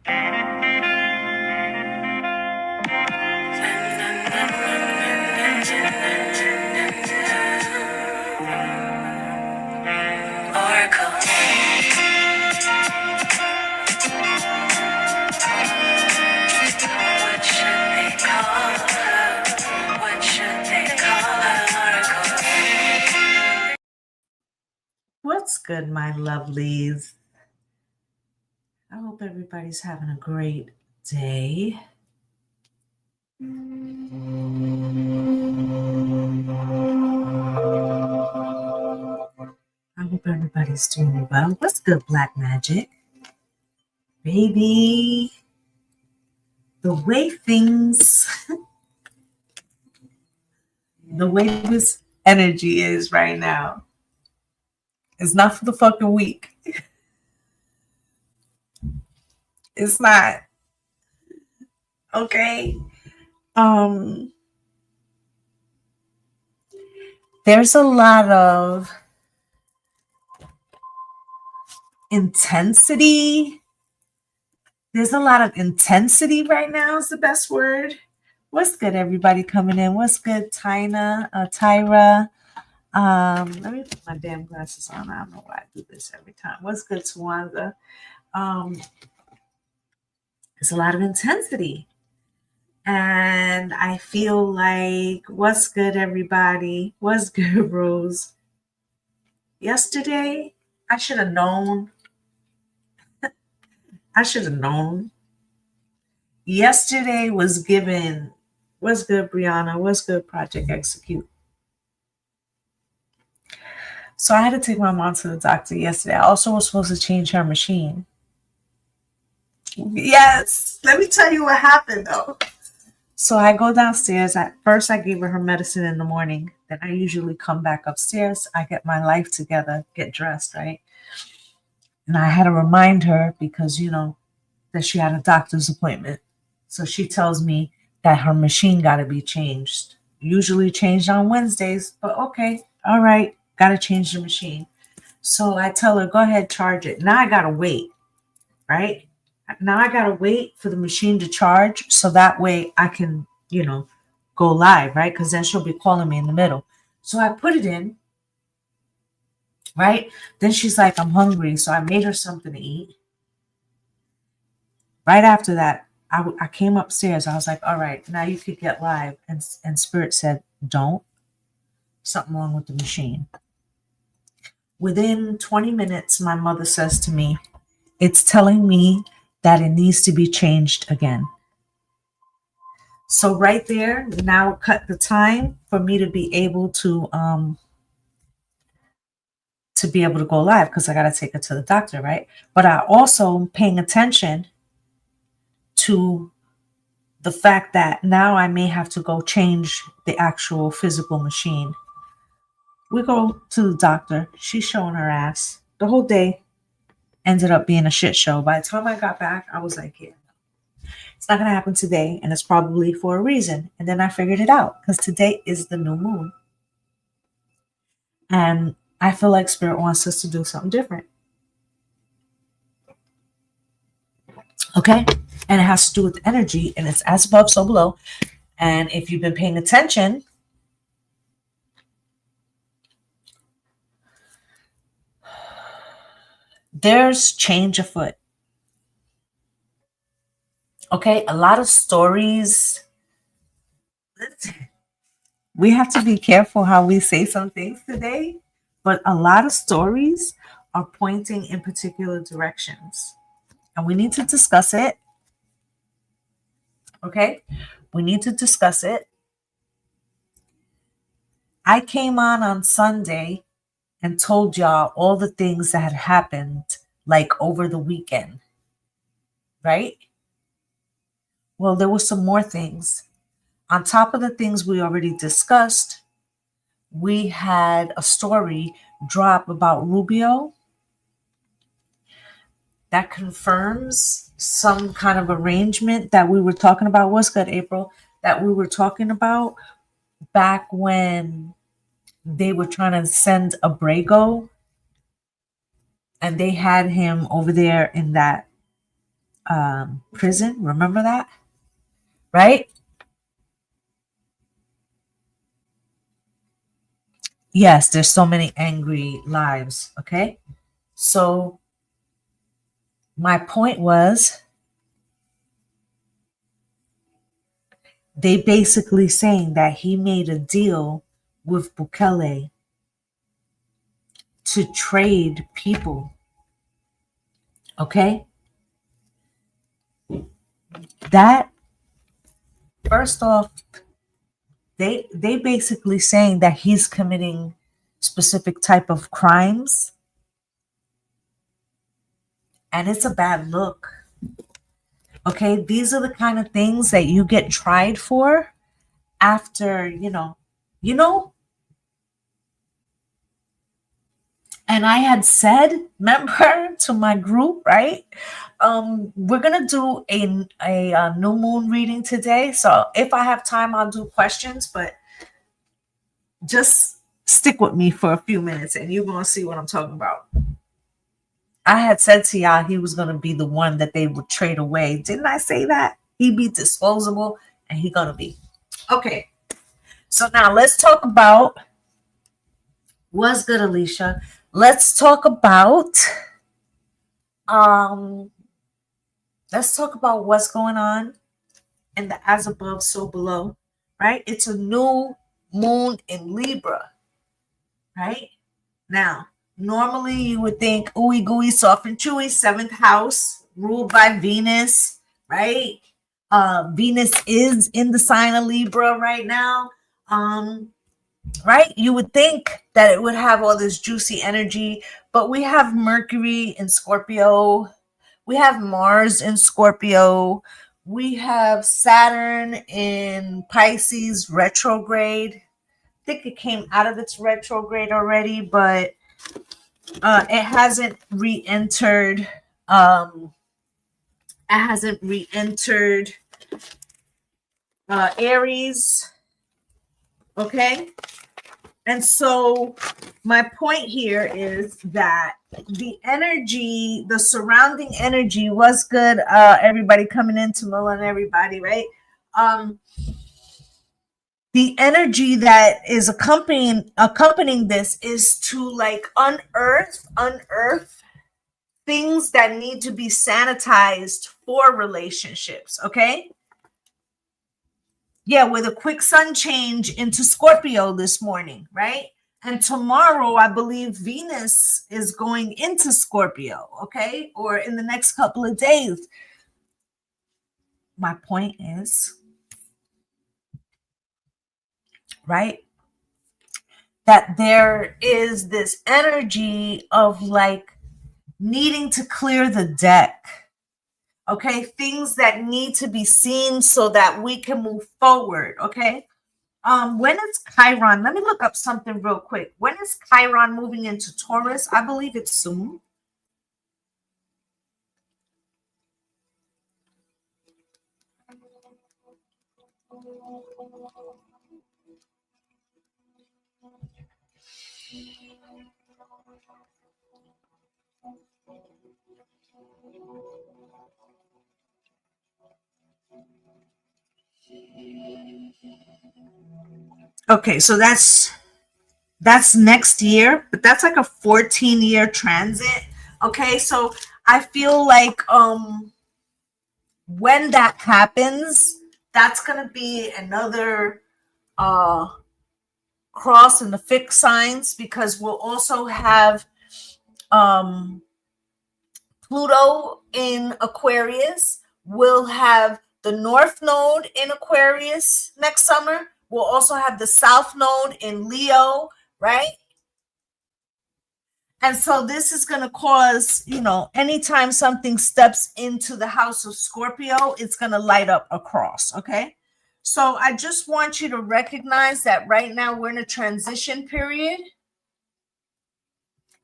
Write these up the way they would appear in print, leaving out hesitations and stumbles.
Oracle. What should they call her? What should they call her? Oracle. What's good, my lovelies? I hope everybody's having a great day. I hope everybody's doing well. What's good, Black Magic? Baby, the way this energy is right now is not for the fucking weak. It's not. Okay. There's a lot of intensity. There's a lot of intensity right now is the best word. What's good, everybody coming in? What's good, Tyra? Let me put my damn glasses on. I don't know why I do this every time. What's good, Tawanda? There's a lot of intensity. And I feel like, what's good, everybody? What's good, Rose? Yesterday, I should have known. Yesterday was given. What's good, Brianna? What's good, Project Execute? So I had to take my mom to the doctor yesterday. I also was supposed to change her machine. Yes. Let me tell you what happened, though. So I go downstairs. At first, I gave her medicine in the morning. Then I usually come back upstairs. I get my life together, get dressed, right? And I had to remind her because, that she had a doctor's appointment. So she tells me that her machine got to be changed. Usually changed on Wednesdays, but okay. All right. Got to change the machine. So I tell her, go ahead, charge it. Now I got to wait, right? Now I got to wait for the machine to charge so that way I can, go live, right? Because then she'll be calling me in the middle. So I put it in, right? Then she's like, I'm hungry. So I made her something to eat. Right after that, I came upstairs. I was like, all right, now you could get live. And Spirit said, don't. Something wrong with the machine. Within 20 minutes, my mother says to me, it's telling me that it needs to be changed again. So right there, now cut the time for me to be able to go live because I got to take her to the doctor, right? But I also am paying attention to the fact that now I may have to go change the actual physical machine. We go to the doctor. She's showing her ass. The whole day ended up being a shit show. By the time I got back, I was like, yeah, it's not going to happen today. And it's probably for a reason. And then I figured it out because today is the new moon. And I feel like Spirit wants us to do something different. Okay? And it has to do with energy. And it's as above, so below. And if you've been paying attention, there's change afoot. Okay? A lot of stories. We have to be careful how we say some things today. But a lot of stories are pointing in particular directions. And we need to discuss it. Okay? We need to discuss it. I came on Sunday and told y'all all the things that had happened like over the weekend. Right? Well, there were some more things. On top of the things we already discussed, we had a story drop about Rubio that confirms some kind of arrangement that we were talking about. What's good, April? That we were talking about back when they were trying to send Abrego and they had him over there in that prison. Remember that? Right? Yes, there's so many angry lives. Okay. So my point was they basically saying that he made a deal with Bukele to trade people. Okay. That first off, they basically saying that he's committing specific type of crimes, and it's a bad look. Okay, these are the kind of things that you get tried for after, you know, and I had said, remember, to my group, right? We're gonna do a new moon reading today. So if I have time, I'll do questions, but just stick with me for a few minutes and you're gonna see what I'm talking about. I had said to y'all he was gonna be the one that they would trade away. Didn't I say that? He'd be disposable and he gonna be. Okay. So now let's talk about what's good, Alicia. Let's talk about um let's talk about what's going on in the as above, so below, right? It's a new moon in Libra, right? Now, normally you would think ooey gooey, soft and chewy, seventh house, ruled by Venus, right? Venus is in the sign of Libra right now. Right? You would think that it would have all this juicy energy, but we have Mercury in Scorpio, we have Mars in Scorpio, we have Saturn in Pisces retrograde. I think it came out of its retrograde already, but it hasn't re-entered. Aries. Okay. And so my point here is that the energy, the surrounding energy was good. Everybody coming in, Tamila and everybody, right? The energy that is accompanying this is to like unearth things that need to be sanitized for relationships. Okay. Yeah, with a quick sun change into Scorpio this morning, right? And tomorrow, I believe Venus is going into Scorpio, okay? Or in the next couple of days. My point is, right, that there is this energy of like needing to clear the deck, okay? Things that need to be seen so that we can move forward, okay? When is Chiron? Let me look up something real quick. When is Chiron moving into Taurus? I believe it's soon. Okay, so that's next year, but that's like a 14-year transit. Okay, so I feel like when that happens, that's gonna be another cross in the fixed signs, because we'll also have Pluto in Aquarius. We'll have the North Node in Aquarius next summer. We'll also have the South Node in Leo, right? And so this is going to cause, anytime something steps into the house of Scorpio, it's going to light up across. Okay. So I just want you to recognize that right now we're in a transition period.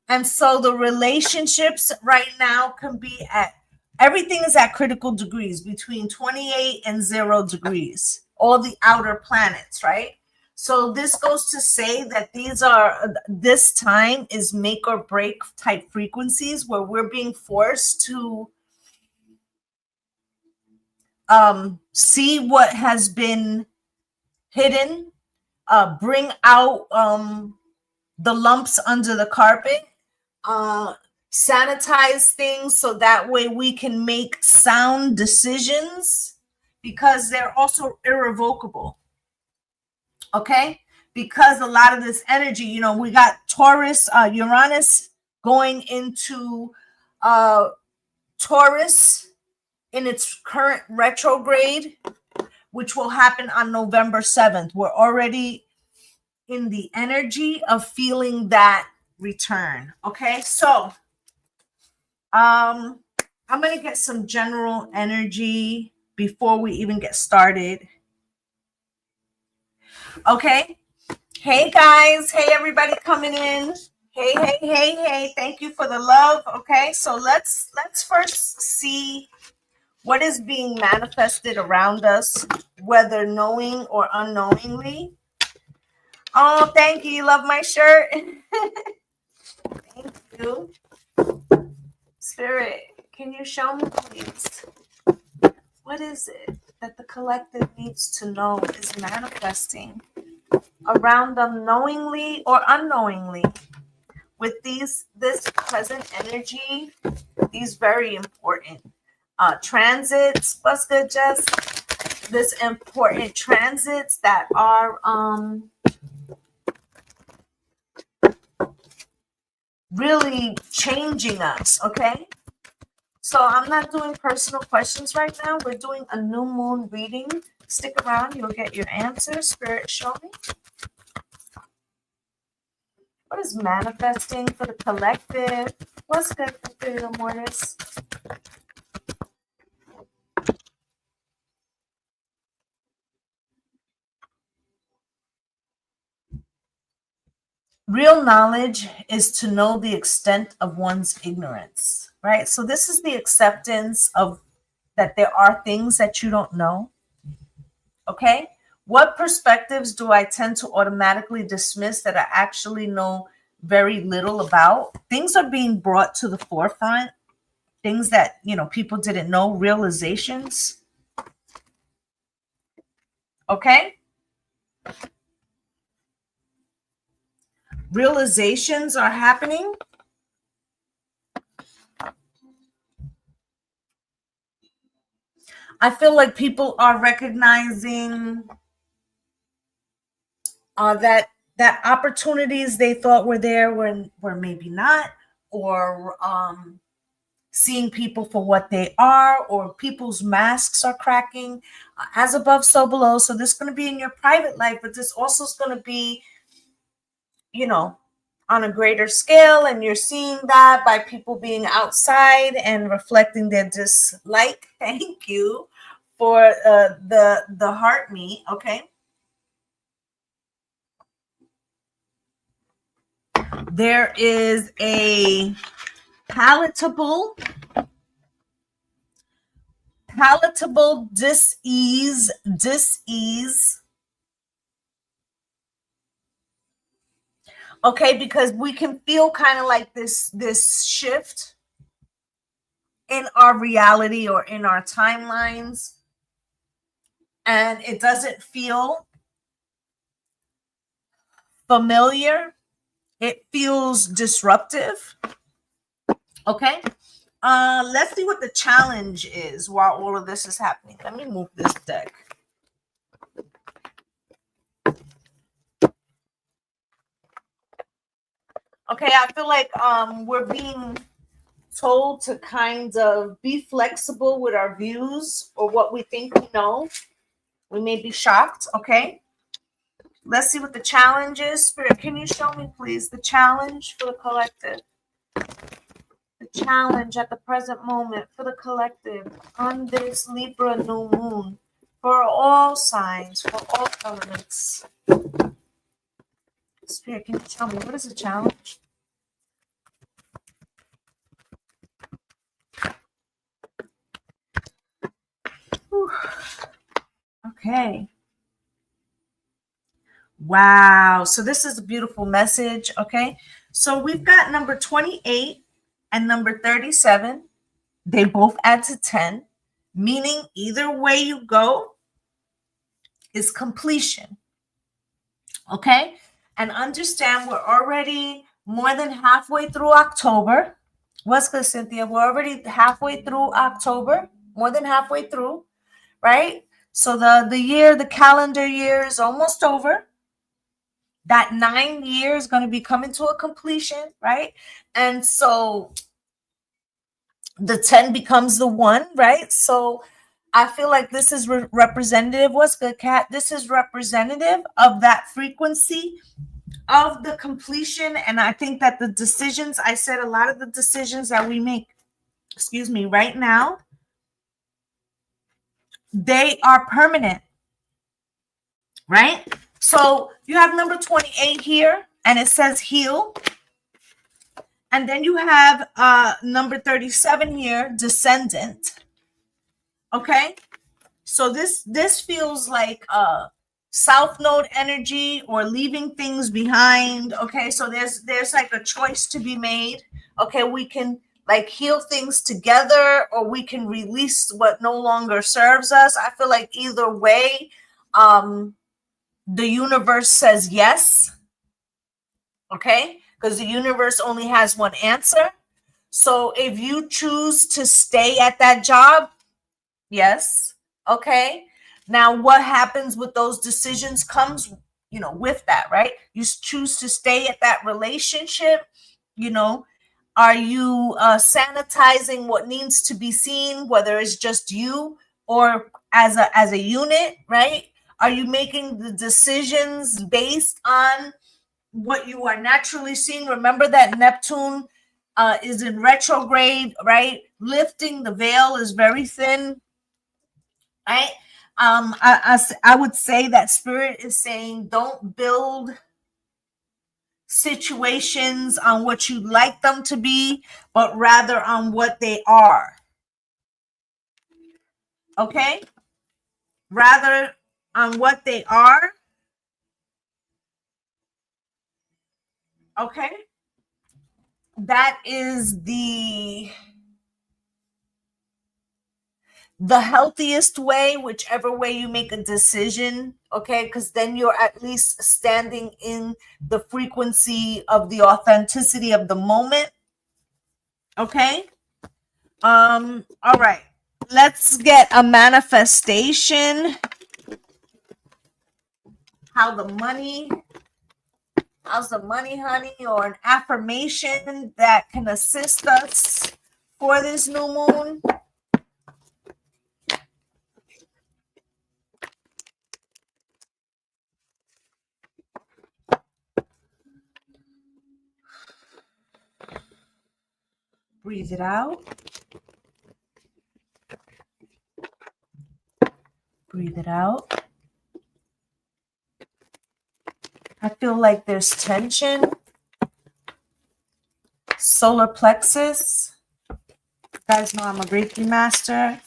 And so the relationships right now can be everything is at critical degrees between 28 and 0 degrees, all the outer planets, right? So this goes to say that this time is make or break type frequencies where we're being forced to see what has bin hidden, bring out the lumps under the carpet, sanitize things so that way we can make sound decisions, because they're also irrevocable. Okay, because a lot of this energy, we got Taurus, Uranus going into Taurus in its current retrograde, which will happen on November 7th. We're already in the energy of feeling that return. Okay, so I'm going to get some general energy before we even get started. Okay. Hey guys. Hey everybody coming in. Hey. Thank you for the love. Okay, so let's first see what is being manifested around us, whether knowing or unknowingly. Oh, thank you. You love my shirt. Thank you. Spirit, can you show me, please? What is it that the collective needs to know is manifesting around them, knowingly or unknowingly? With this present energy, these very important transits. What's good, Jess? This important transits that are really changing us. Okay, so I'm not doing personal questions right now. We're doing a new moon reading. Stick around, you'll get your answers. Spirit, show me. What is manifesting for the collective? What's good for the Mortis? Real knowledge is to know the extent of one's ignorance, right? So this is the acceptance of that there are things that you don't know. Okay? What perspectives do I tend to automatically dismiss that I actually know very little about? Things are being brought to the forefront. Things that, people didn't know, realizations. Okay? Realizations are happening. I feel like people are recognizing that opportunities they thought were there were maybe not, or seeing people for what they are, or people's masks are cracking. As above, so below. So this is going to be in your private life, but this also is going to be, on a greater scale, and you're seeing that by people being outside and reflecting their dislike. Thank you for the heart me. Okay, there is a palatable dis-ease. Okay, because we can feel kind of like this shift in our reality or in our timelines, and it doesn't feel familiar. It feels disruptive. Okay, let's see what the challenge is while all of this is happening. Let me move this deck. Okay, I feel like we're being told to kind of be flexible with our views or what we think we know. We may be shocked. Okay, let's see what the challenge is. Spirit, can you show me, please, the challenge for the collective? The challenge at the present moment for the collective on this Libra new moon, for all signs, for all elements. Spirit, can you tell me, what is the challenge? Whew. Okay. Wow. So this is a beautiful message. Okay. So we've got number 28 and number 37. They both add to 10. meaning either way you go is completion. Okay? And understand we're already more than halfway through October. What's good, Cynthia? We're already halfway through October, more than halfway through, right? So the calendar year is almost over. That 9 year is going to be coming to a completion, right? And so the 10 becomes the 1, right? So I feel like this is representative. What's good, Kat? This is representative of that frequency of the completion. And I think that the decisions, I said a lot of the decisions that we make, right now, they are permanent, right? So you have number 28 here, and it says heal. And then you have number 37 here, descendant. Okay? So this feels like south node energy or leaving things behind. Okay, so there's like a choice to be made. Okay, we can like heal things together, or we can release what no longer serves us. I feel like either way, the universe says yes. Okay, because the universe only has one answer. So if you choose to stay at that job, yes. Okay. Now, what happens with those decisions comes, with that, right? You choose to stay at that relationship. Are you sanitizing what needs to be seen, whether it's just you or as a unit, right? Are you making the decisions based on what you are naturally seeing? Remember that Neptune is in retrograde, right? Lifting the veil is very thin, right? I would say that spirit is saying don't build situations on what you'd like them to be, but rather on what they are. Okay? Rather on what they are. Okay? That is the healthiest way, whichever way you make a decision, okay? Because then you're at least standing in the frequency of the authenticity of the moment, okay? All right, let's get a manifestation. How's the money, honey, or an affirmation that can assist us for this new moon? Breathe it out. Breathe it out. I feel like there's tension. Solar plexus. You guys know I'm a Reiki master.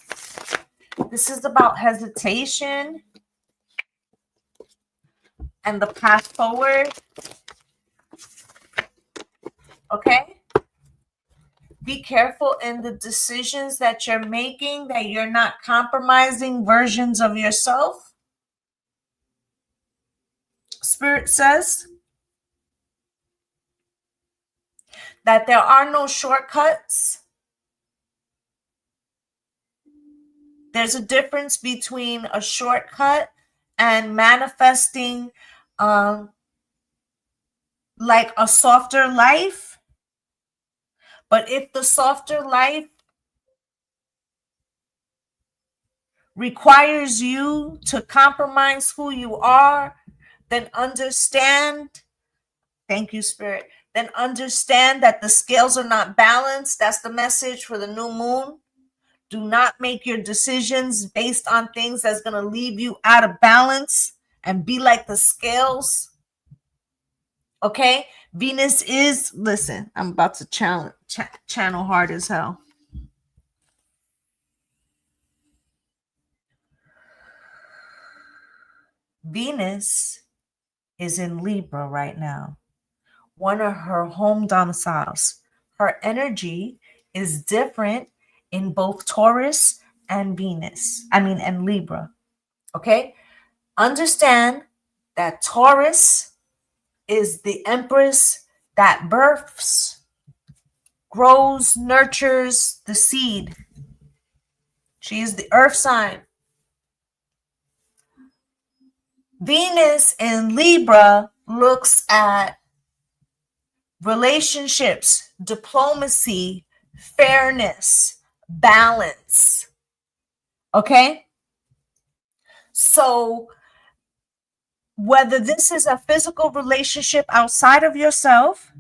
This is about hesitation and the path forward. Okay? Be careful in the decisions that you're making, that you're not compromising versions of yourself. Spirit says that there are no shortcuts. There's a difference between a shortcut and manifesting like a softer life. But if the softer life requires you to compromise who you are, then understand, thank you, Spirit, then understand that the scales are not balanced. That's the message for the new moon. Do not make your decisions based on things that's going to leave you out of balance and be like the scales. Okay? Venus is, listen, I'm about to channel hard as hell. Venus is in Libra right now, one of her home domiciles. Her energy is different in both Taurus and and Libra. Okay? Understand that Taurus is the empress that births, grows, nurtures the seed. She is the earth sign. Venus in Libra looks at relationships, diplomacy, fairness, balance. Okay? So, whether this is a physical relationship outside of yourself,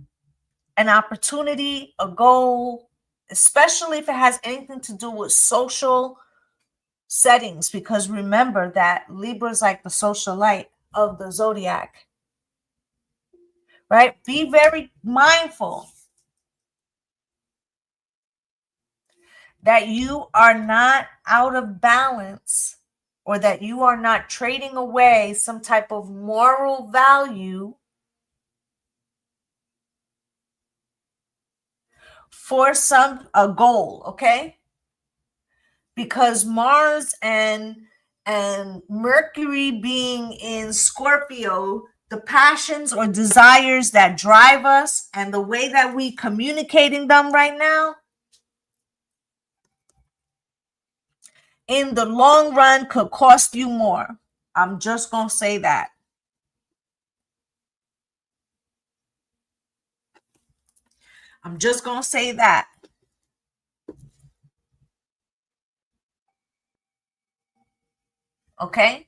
an opportunity, a goal, especially if it has anything to do with social settings, because remember that Libra is like the socialite of the zodiac, right? Be very mindful that you are not out of balance, or that you are not trading away some type of moral value for a goal, okay? Because Mars and Mercury being in Scorpio, the passions or desires that drive us and the way that we communicating them right now, in the long run could cost you more. I'm just going to say that. I'm just going to say that. Okay?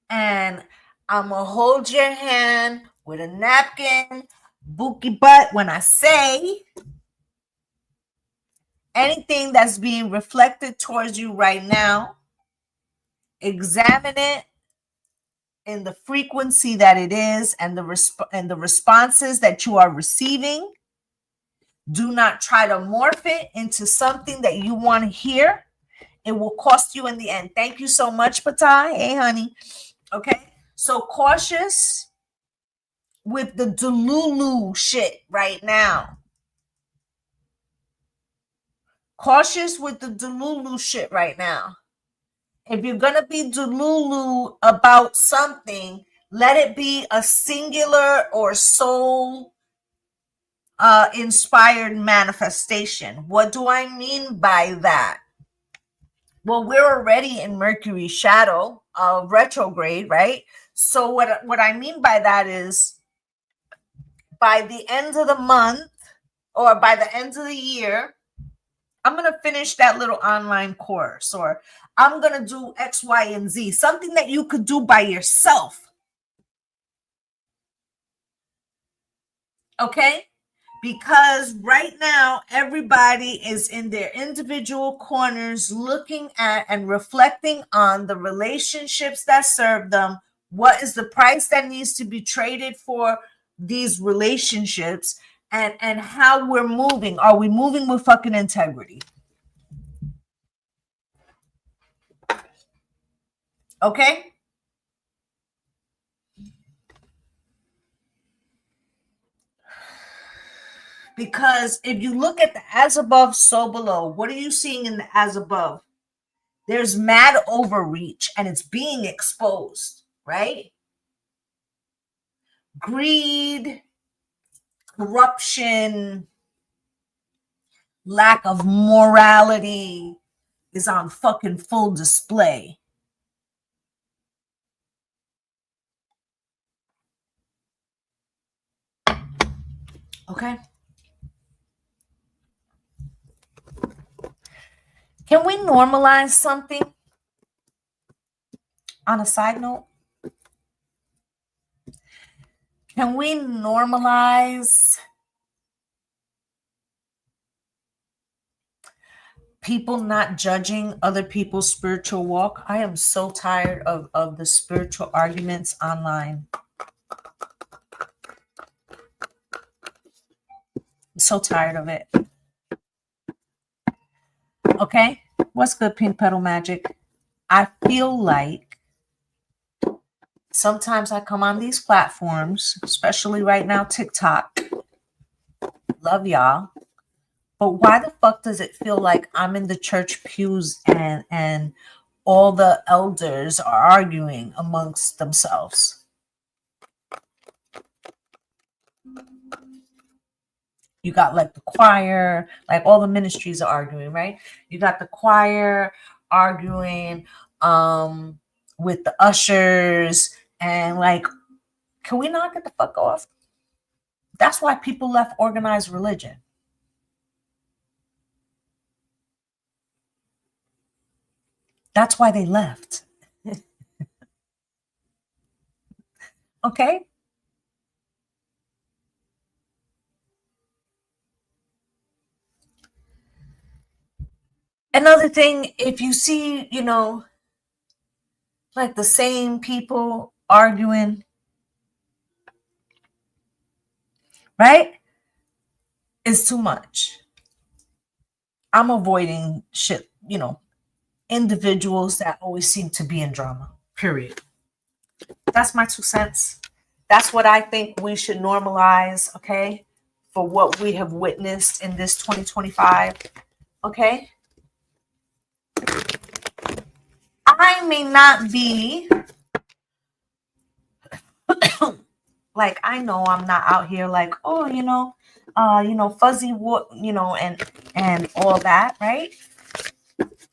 And I'm going to hold your hand with a napkin, bookie butt, when I say anything that's being reflected towards you right now, examine it in the frequency that it is and the responses that you are receiving. Do not try to morph it into something that you want to hear. It will cost you in the end. Thank you so much, Patai. Hey, honey. Okay. So cautious with the Delulu shit right now. Cautious with the Delulu shit right now. If you're going to be Delulu about something, let it be a singular or soul inspired manifestation. What do I mean by that? Well, we're already in Mercury shadow, retrograde, right? So what I mean by that is, by the end of the month or by the end of the year, I'm going to finish that little online course, or I'm going to do X, Y, and Z, something that you could do by yourself. Okay? Because right now, everybody is in their individual corners looking at and reflecting on the relationships that serve them. What is the price that needs to be traded for these relationships, and how we're moving? Are we moving with fucking integrity? Okay? Because if you look at the as above, so below, what are you seeing in the as above? There's mad overreach and it's being exposed, right? Greed, corruption, lack of morality is on fucking full display. Okay? Can we normalize something? On a side note, can we normalize people not judging other people's spiritual walk? I am so tired of the spiritual arguments online. I'm so tired of it. Okay? What's good, Pink Petal Magic? I feel like sometimes I come on these platforms, especially right now, TikTok. Love y'all. But why the fuck does it feel like I'm in the church pews and all the elders are arguing amongst themselves? You got like the choir, like all the ministries are arguing, right? You got the choir arguing with the ushers, and like, can we not get the fuck off? That's why people left organized religion. That's why they left. Okay? Another thing, if you see, like the same people arguing, right? It's too much. I'm avoiding shit, individuals that always seem to be in drama, period. That's my 2 cents. That's what I think we should normalize, okay, for what we have witnessed in this 2025, okay? I may not be like, I know I'm not out here like, oh, fuzzy, and all that, right?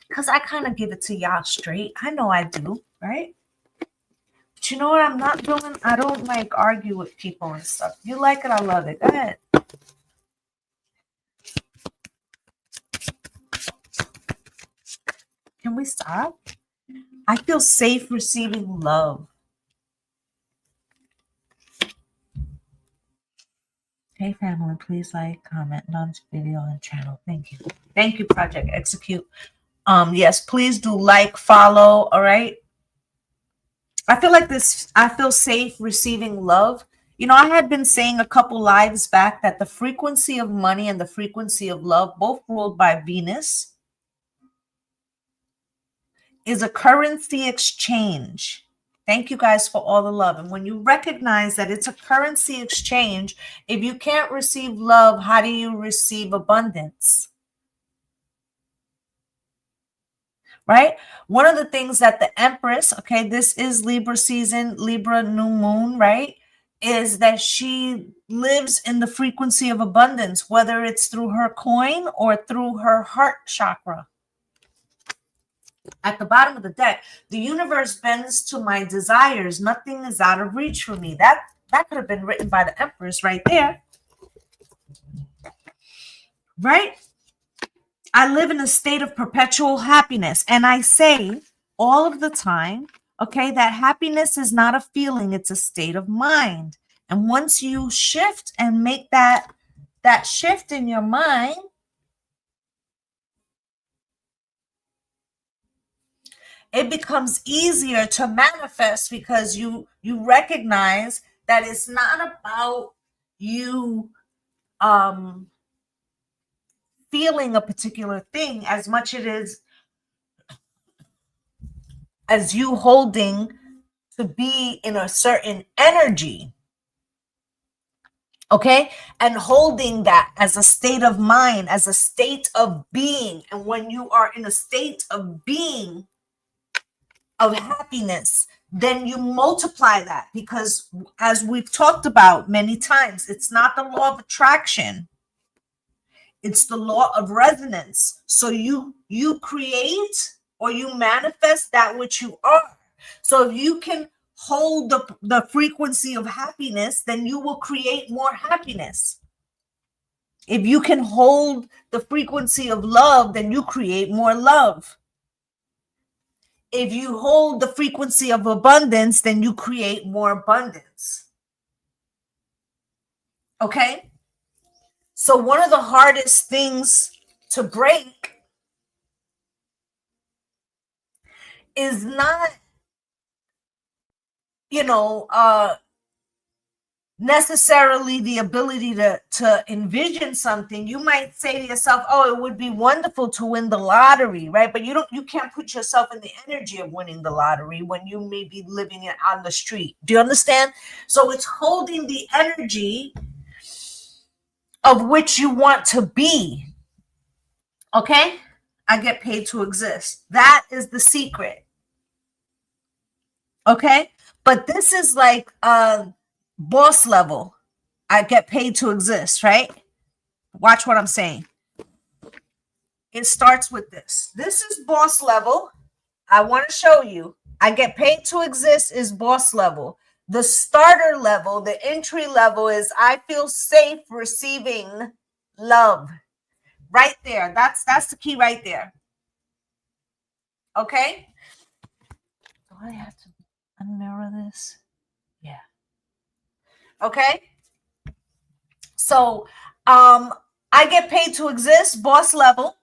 Because I kind of give it to y'all straight. I know I do, right? But you know what I'm not doing? I don't like argue with people and stuff. You like it, I love it. Go ahead. Can we stop? I feel safe receiving love. Hey family, please like, comment on this video and channel. Thank you. Thank you, Project Execute. Yes, please do like, follow, all right? I feel safe receiving love. I had been saying a couple lives back that the frequency of money and the frequency of love, both ruled by Venus, is a currency exchange. Thank you guys for all the love. And when you recognize that it's a currency exchange, if you can't receive love, how do you receive abundance? Right? One of the things that the Empress, okay, this is Libra season, Libra new moon, right, is that she lives in the frequency of abundance, whether it's through her coin or through her heart chakra. At the bottom of the deck, the universe bends to my desires. Nothing is out of reach for me. That could have been written by the Empress right there. Right? I live in a state of perpetual happiness. And I say all of the time, okay, that happiness is not a feeling, it's a state of mind. And once you shift and make that shift in your mind, it becomes easier to manifest, because you recognize that it's not about you feeling a particular thing as much it is as you holding to be in a certain energy, okay, and holding that as a state of mind, as a state of being. And when you are in a state of being, of happiness, then you multiply that, because as we've talked about many times, it's not the law of attraction, it's the law of resonance. So you create or you manifest that which you are. So if you can hold the frequency of happiness, then you will create more happiness. If you can hold the frequency of love, then you create more love. If you hold the frequency of abundance, then you create more abundance. Okay? So one of the hardest things to break is not, necessarily the ability to envision something. You might say to yourself, oh, it would be wonderful to win the lottery, right? But you can't put yourself in the energy of winning the lottery when you may be living it on the street. Do you understand? So it's holding the energy of which you want to be. Okay? I get paid to exist. That is the secret. Okay? But this is like boss level. I get paid to exist, right? Watch what I'm saying. It starts with this. This is boss level. I want to show you. I get paid to exist is boss level. The starter level, the entry level is I feel safe receiving love. Right there. That's the key right there. Okay? Do I have to unmirror this? Yeah. Okay? So, I get paid to exist, boss level,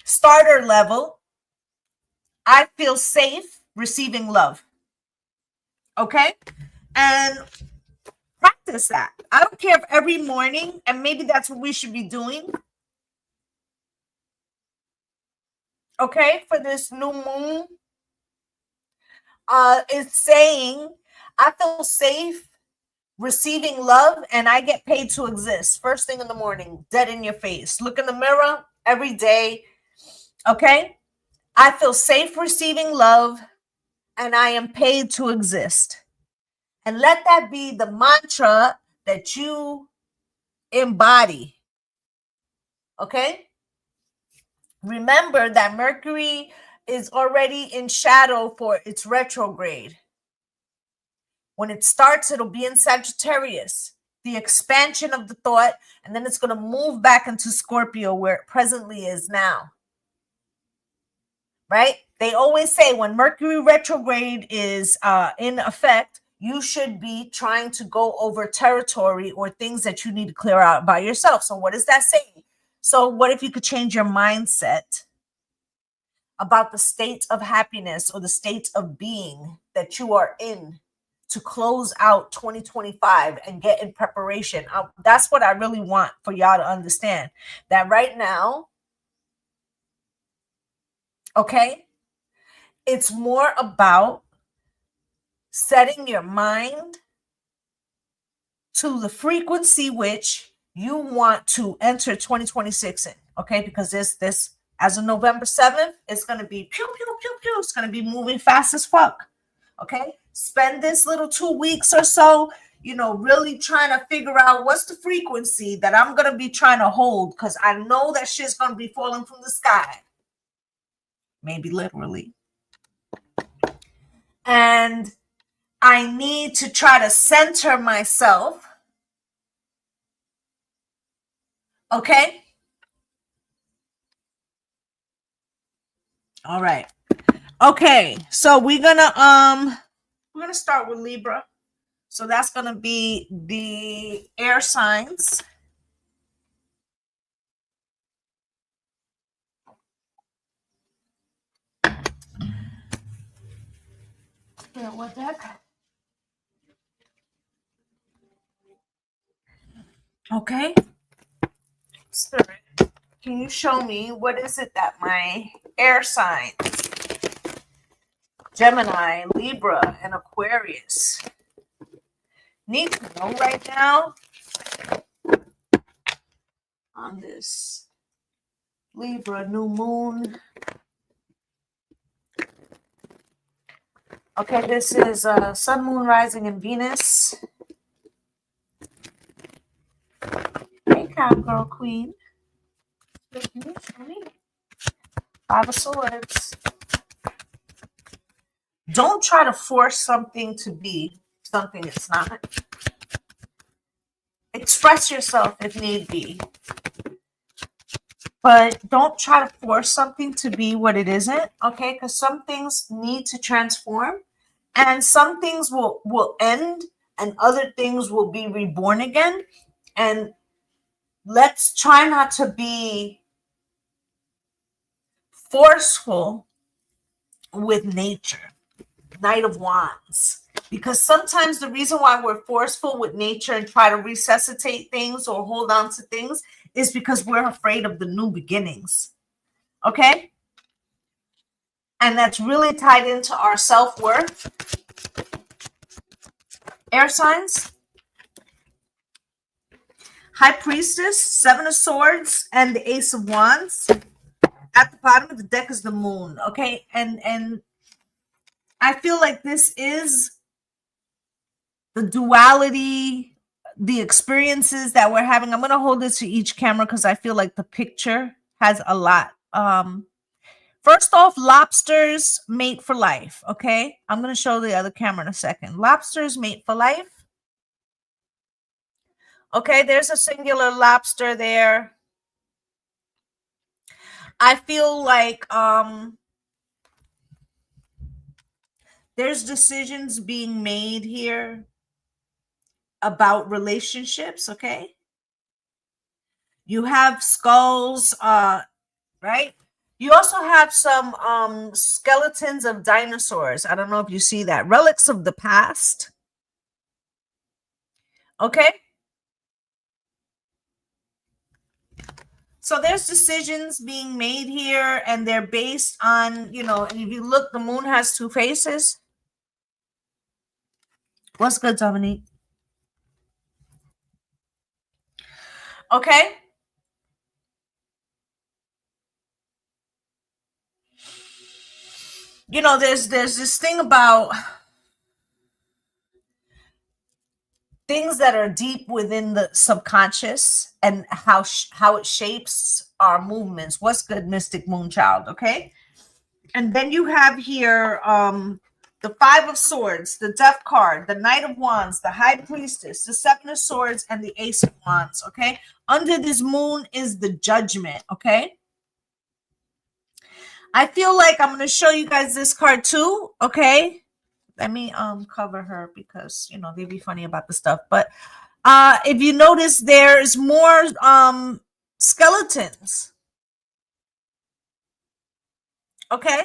starter level. I feel safe receiving love. Okay? And practice that. I don't care if every morning, and maybe that's what we should be doing. Okay? For this new moon, it's saying, I feel safe receiving love and I get paid to exist. First thing in the morning, dead in your face. Look in the mirror every day. Okay? I feel safe receiving love and I am paid to exist. And let that be the mantra that you embody. Okay? Remember that Mercury is already in shadow for its retrograde. When it starts, it'll be in Sagittarius, the expansion of the thought, and then it's going to move back into Scorpio where it presently is now. Right? They always say when Mercury retrograde is in effect, you should be trying to go over territory or things that you need to clear out by yourself. So what is that saying? So what if you could change your mindset about the state of happiness or the state of being that you are in to close out 2025 and get in preparation? That's what I really want for y'all to understand, that right now, okay, it's more about setting your mind to the frequency which you want to enter 2026 in, okay? Because this as of November 7th, it's going to be pew, pew, pew, pew. It's going to be moving fast as fuck, okay? Spend this little 2 weeks or so, really trying to figure out what's the frequency that I'm going to be trying to hold, because I know that shit's going to be falling from the sky. Maybe literally. And I need to try to center myself. Okay? All right. Okay. So we're gonna start with Libra. So that's gonna be the air signs. Yeah, what the heck? Okay. Spirit, can you show me what is it that my air signs, Gemini, Libra, and Aquarius, need to know right now on this Libra new moon? Okay, this is Sun, Moon, Rising, and Venus. Hey, Cowgirl Queen. Five of Swords. Don't try to force something to be something it's not. Express yourself if need be. But don't try to force something to be what it isn't, okay? Because some things need to transform, and some things will end, and other things will be reborn again. And let's try not to be forceful with nature. Knight of Wands. Because sometimes the reason why we're forceful with nature and try to resuscitate things or hold on to things is because we're afraid of the new beginnings. Okay? And that's really tied into our self-worth. Air signs. High Priestess, Seven of Swords, and the Ace of Wands. At the bottom of the deck is the Moon, okay? And I feel like this is the duality, the experiences that we're having. I'm going to hold this to each camera because I feel like the picture has a lot. First off, lobsters mate for life, okay? I'm going to show the other camera in a second. Lobsters mate for life. Okay, there's a singular lobster there. I feel like there's decisions being made here about relationships, okay? You have skulls, right? You also have some skeletons of dinosaurs. I don't know if you see that. Relics of the past. Okay? So there's decisions being made here, and they're based on, you know, if you look, the moon has two faces. What's good, Dominique? Okay? You know, there's this thing about things that are deep within the subconscious and how it shapes our movements. What's good, Mystic Moonchild? Okay? And then you have here the Five of Swords, the Death card, the Knight of Wands, the High Priestess, the Seven of Swords, and the Ace of Wands, okay? Under this moon is the Judgment, okay? I feel like I'm going to show you guys this card too, okay? Let me cover her because, you know, they be funny about the stuff. But if you notice, there's more skeletons, okay?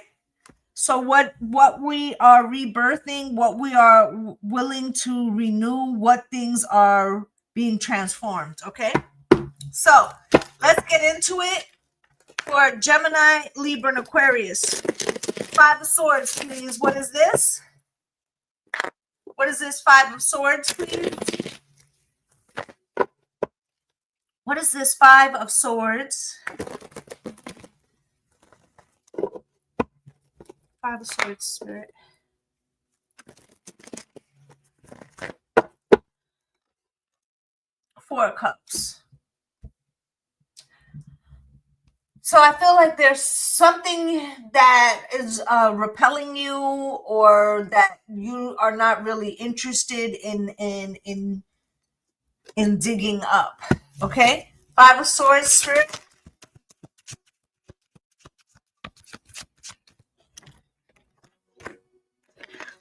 So what we are rebirthing, what we are willing to renew, what things are being transformed, okay? So let's get into it for Gemini, Libra, and Aquarius. Five of Swords, please. What is this? What is this Five of Swords, please? What is this Five of Swords? Five of Swords, Spirit. Four of Cups. So I feel like there's something that is repelling you, or that you are not really interested in digging up. Okay? Five of Swords, Spirit.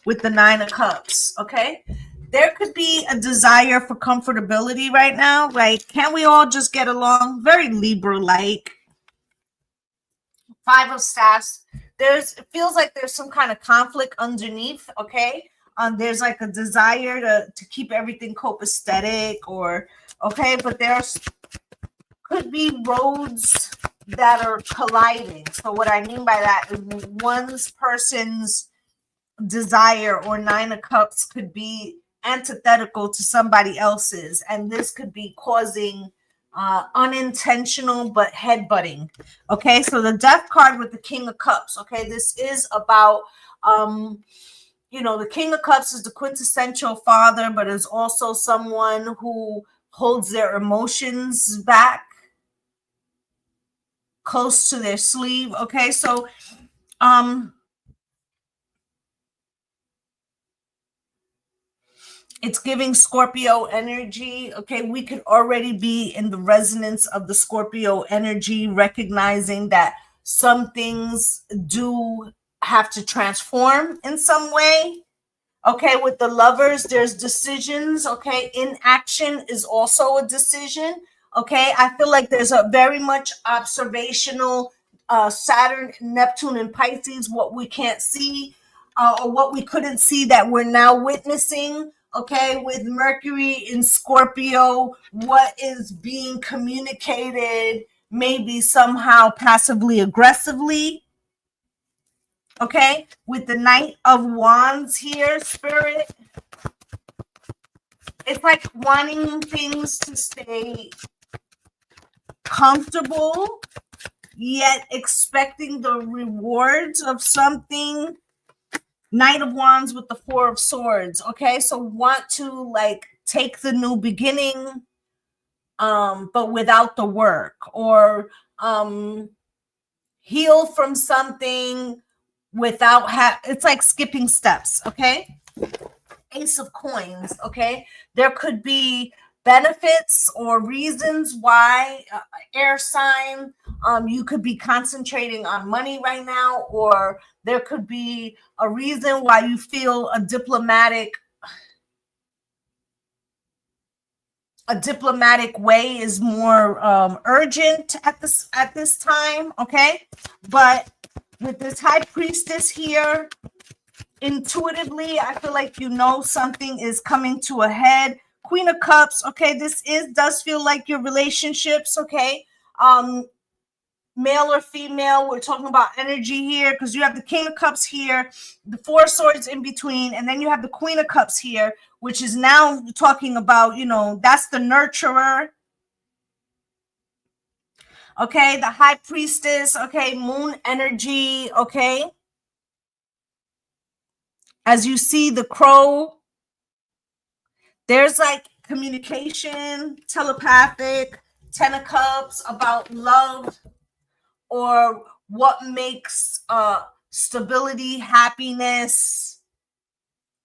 With the Nine of Cups, okay? There could be a desire for comfortability right now. Like, can we all just get along? Very Libra-like. Five of Staffs. It feels like there's some kind of conflict underneath, okay? There's like a desire to keep everything copacetic, or, okay? But could be roads that are colliding. So what I mean by that is one person's desire or Nine of Cups could be antithetical to somebody else's, and this could be causing unintentional but headbutting. Okay, so the Death card with the King of Cups. Okay, this is about you know, the King of Cups is the quintessential father, but is also someone who holds their emotions back close to their sleeve. Okay, so it's giving Scorpio energy. Okay, we could already be in the resonance of the Scorpio energy, recognizing that some things do have to transform in some way. Okay, with the Lovers, there's decisions. Okay, inaction is also a decision. Okay, I feel like there's a very much observational Saturn, Neptune, and Pisces, what we can't see, or what we couldn't see that we're now witnessing. Okay, with Mercury in Scorpio, what is being communicated maybe somehow passively aggressively. Okay, with the Knight of Wands here, Spirit. It's like wanting things to stay comfortable, yet expecting the rewards of something. Knight of Wands with the Four of Swords. Okay, so want to like take the new beginning, but without the work, or heal from something without it's like skipping steps. Okay, Ace of Coins. Okay, there could be benefits or reasons why air sign, you could be concentrating on money right now, or there could be a reason why you feel a diplomatic way is more urgent at this time. Okay, but with this High Priestess here, intuitively, I feel like something is coming to a head. Queen of Cups. Okay, this does feel like your relationships. Okay, male or female, we're talking about energy here, because you have the King of Cups here, the Four of Swords in between, and then you have the Queen of Cups here, which is now talking about, that's the nurturer. Okay, the High Priestess. Okay, moon energy. Okay, as you see the crow, there's like communication, telepathic, Ten of Cups, about love, or what makes stability, happiness,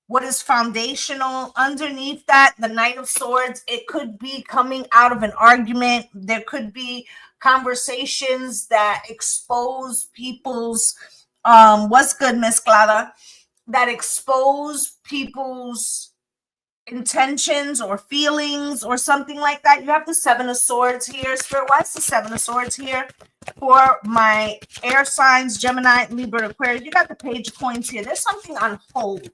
what is foundational. Underneath that, the Knight of Swords, it could be coming out of an argument. There could be conversations that expose people's what's good, Miss Clara, that expose people's intentions or feelings or something like that. You have the Seven of Swords here. Spirit, why is the Seven of Swords here for my air signs, Gemini, Libra, Aquarius? You got the Page of Coins here. There's something on hold,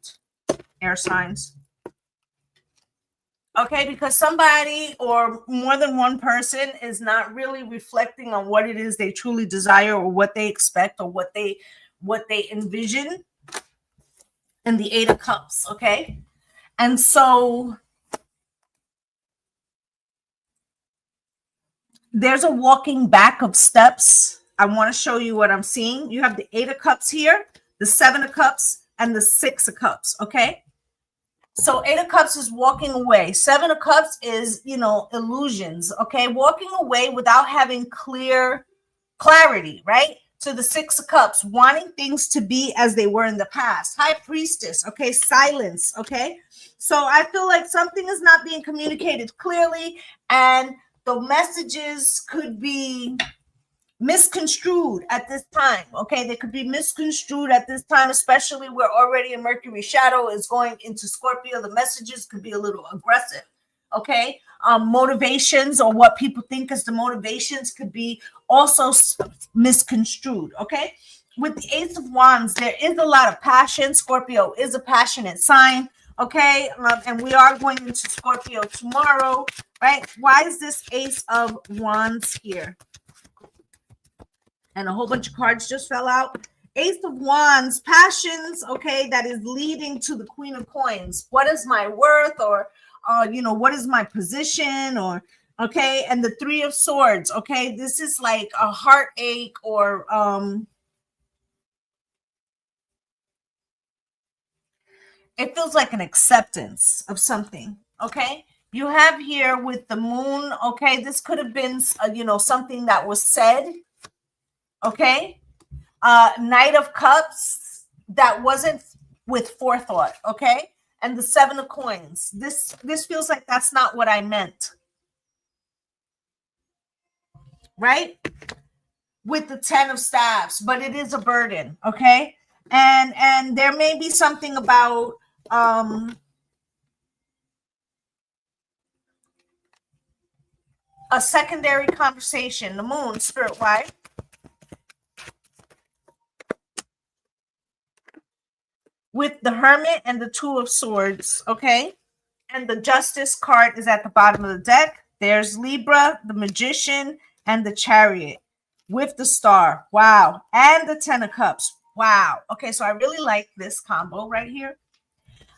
air signs. Okay, because somebody or more than one person is not really reflecting on what it is they truly desire, or what they expect, or what they envision. And the Eight of Cups. Okay, and so there's a walking back of steps. I want to show you what I'm seeing. You have the Eight of Cups here, the Seven of Cups, and the Six of Cups. Okay, so Eight of Cups is walking away. Seven of Cups is, illusions. Okay, walking away without having clarity, right? To the Six of Cups, wanting things to be as they were in the past. High Priestess. Okay, silence. Okay, so I feel like something is not being communicated clearly, and the messages could be misconstrued at this time. Okay, they could be misconstrued at this time, especially where already a Mercury shadow is going into Scorpio. The messages could be a little aggressive. Okay, motivations, or what people think as the motivations, could be also misconstrued. Okay, with the Ace of Wands, there is a lot of passion. Scorpio is a passionate sign. Okay, and we are going into Scorpio tomorrow, right? Why is this Ace of Wands here? And a whole bunch of cards just fell out. Ace of Wands, passions, okay, that is leading to the Queen of Coins. What is my worth? Or, what is my position? Or, okay, and the Three of Swords, okay, this is like a heartache, or, it feels like an acceptance of something, okay? You have here with the moon, okay, this could have been, something that was said, okay? Knight of Cups, that wasn't with forethought, okay? And the Seven of Coins. This feels like that's not what I meant, right? With the Ten of Staves, but it is a burden, okay? And there may be something about a secondary conversation. The moon, Spirit, why? With the Hermit and the Two of Swords, okay? And the Justice card is at the bottom of the deck. There's Libra, the Magician, and the Chariot with the Star. Wow. And the Ten of Cups. Wow. Okay, so I really like this combo right here.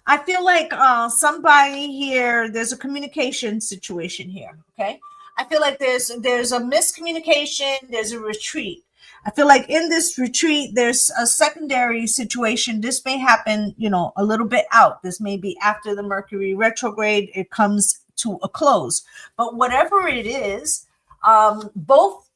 I feel like somebody here, there's a communication situation here. Okay. I feel like there's a miscommunication, there's a retreat. I feel like in this retreat, there's a secondary situation. This may happen, a little bit out. This may be after the Mercury retrograde, it comes to a close. But whatever it is, both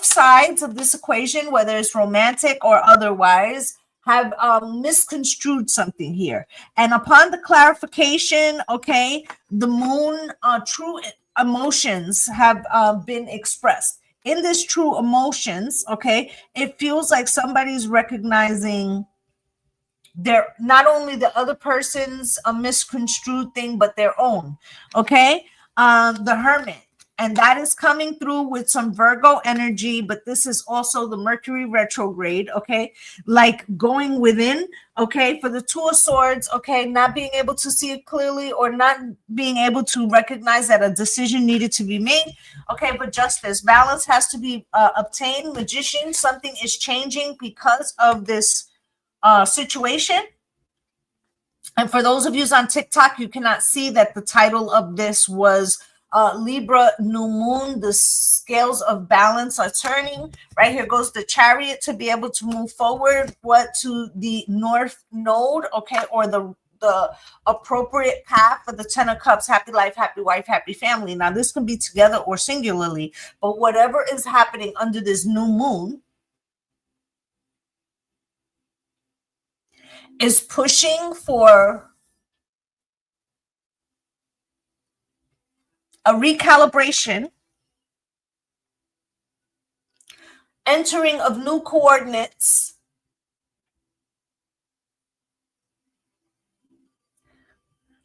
sides of this equation, whether it's romantic or otherwise, have misconstrued something here. And upon the clarification, okay, the moon true emotions have been expressed. In this true emotions, okay, it feels like somebody's recognizing their, not only the other person's a misconstrued thing, but their own. Okay. The Hermit, and that is coming through with some Virgo energy, but this is also the Mercury retrograde. Okay. Like going within. Okay. For the Two of Swords. Okay. Not being able to see it clearly, or not being able to recognize that a decision needed to be made. Okay. But justice, balance has to be obtained. Magician, something is changing because of this situation. And for those of you on TikTok, you cannot see that the title of this was Libra New Moon. The scales of balance are turning. Right here goes the Chariot to be able to move forward. What to the North Node, okay, or the appropriate path for the Ten of Cups. Happy life, happy wife, happy family. Now this can be together or singularly, but whatever is happening under this new moon is pushing for a recalibration, entering of new coordinates,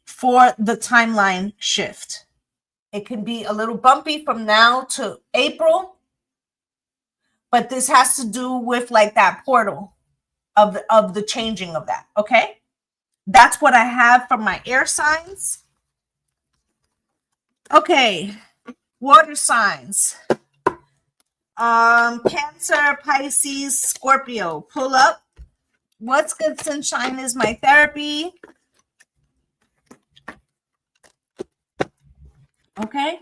for the timeline shift. It can be a little bumpy from now to April, but this has to do with like that portal of the changing of that. Okay. That's what I have from my air signs. Okay. Water signs. Cancer, Pisces, Scorpio. Pull up. What's good, sunshine, is my therapy. Okay.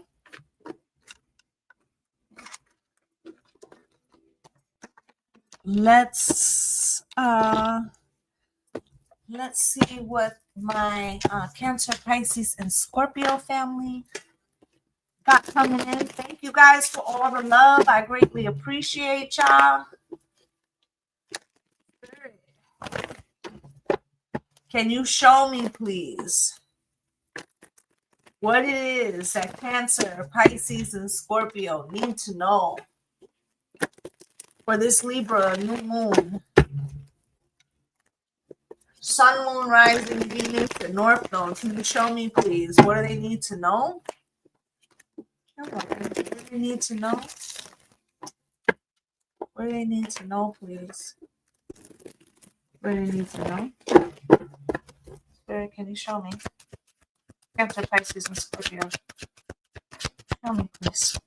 Let's see what my Cancer, Pisces, and Scorpio family got coming in. Thank you guys for all the love. I greatly appreciate y'all. Can you show me, please, what it is that Cancer, Pisces, and Scorpio need to know for this Libra new moon? Sun, moon, rising, Venus, the North Node. Can you show me, please? What do they need to know? What do they need to know? What do they need to know, please? What do they need to know? Spirit, can you show me? Cancer, Pisces, and Scorpio. Show me, please.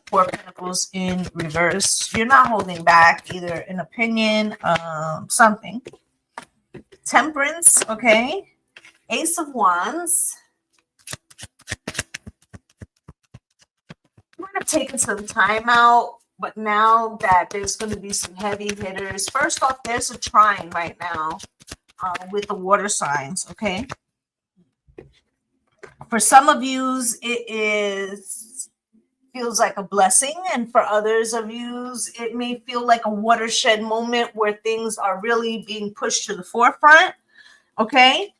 Four of Pentacles in reverse. You're not holding back, either an opinion, something. Temperance, okay. Ace of Wands. You might have taken some time out, but now that there's going to be some heavy hitters. First off, there's a trine right now with the water signs, okay. For some of yous, it feels like a blessing, and for others of yous, it may feel like a watershed moment where things are really being pushed to the forefront. Okay.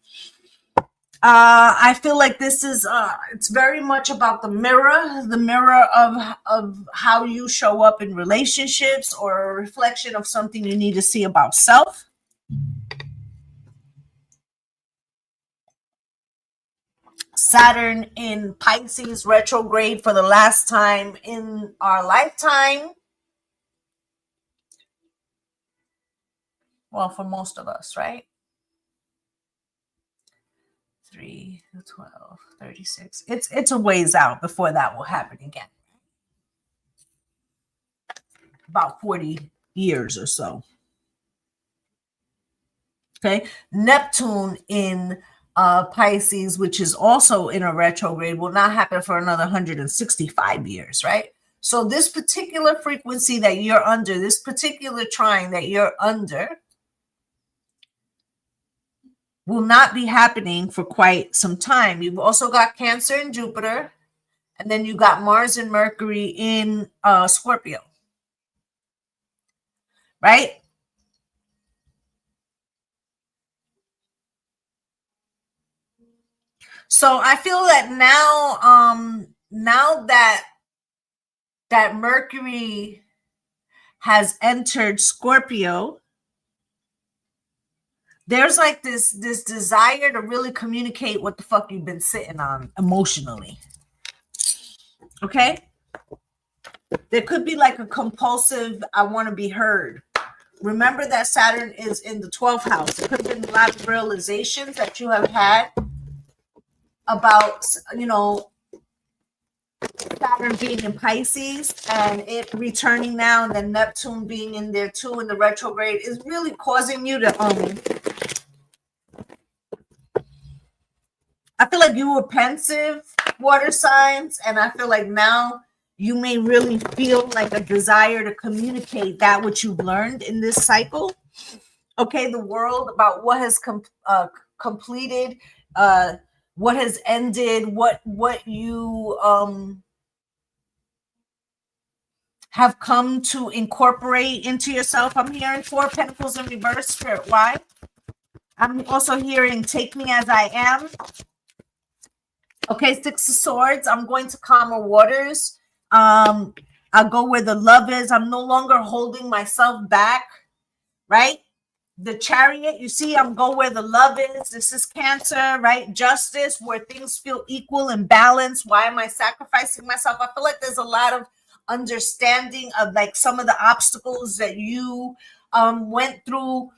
I feel like this is it's very much about the mirror of how you show up in relationships, or a reflection of something you need to see about self. Saturn in Pisces retrograde for the last time in our lifetime. Well, for most of us, right? 3, 12, 36. It's a ways out before that will happen again. About 40 years or so. Okay, Neptune in Pisces, which is also in a retrograde, will not happen for another 165 years, right? So this particular frequency that you're under, this particular trine that you're under, will not be happening for quite some time. You've also got Cancer and Jupiter, and then you got Mars and Mercury in Scorpio, right? So I feel that now that Mercury has entered Scorpio, there's like this desire to really communicate what the fuck you've been sitting on emotionally. Okay? There could be like a compulsive, I want to be heard. Remember that Saturn is in the 12th house. There could have been a lot of realizations that you have had about, you know, Saturn being in Pisces and it returning now, and then Neptune being in there too in the retrograde is really causing you to I feel like you were pensive, water signs, and I feel like now you may really feel like a desire to communicate that which you've learned in this cycle. Okay, the world, about what has completed, what has ended, what you have come to incorporate into yourself. I'm hearing 4 Pentacles in reverse, Spirit. Why? I'm also hearing take me as I am. Okay, 6 of Swords. I'm going to calmer waters. I'll go where the love is. I'm no longer holding myself back, right? The Chariot, you see, I'm go where the love is. This is Cancer, right? Justice, where things feel equal and balanced. Why am I sacrificing myself? I feel like there's a lot of understanding of like some of the obstacles that you went through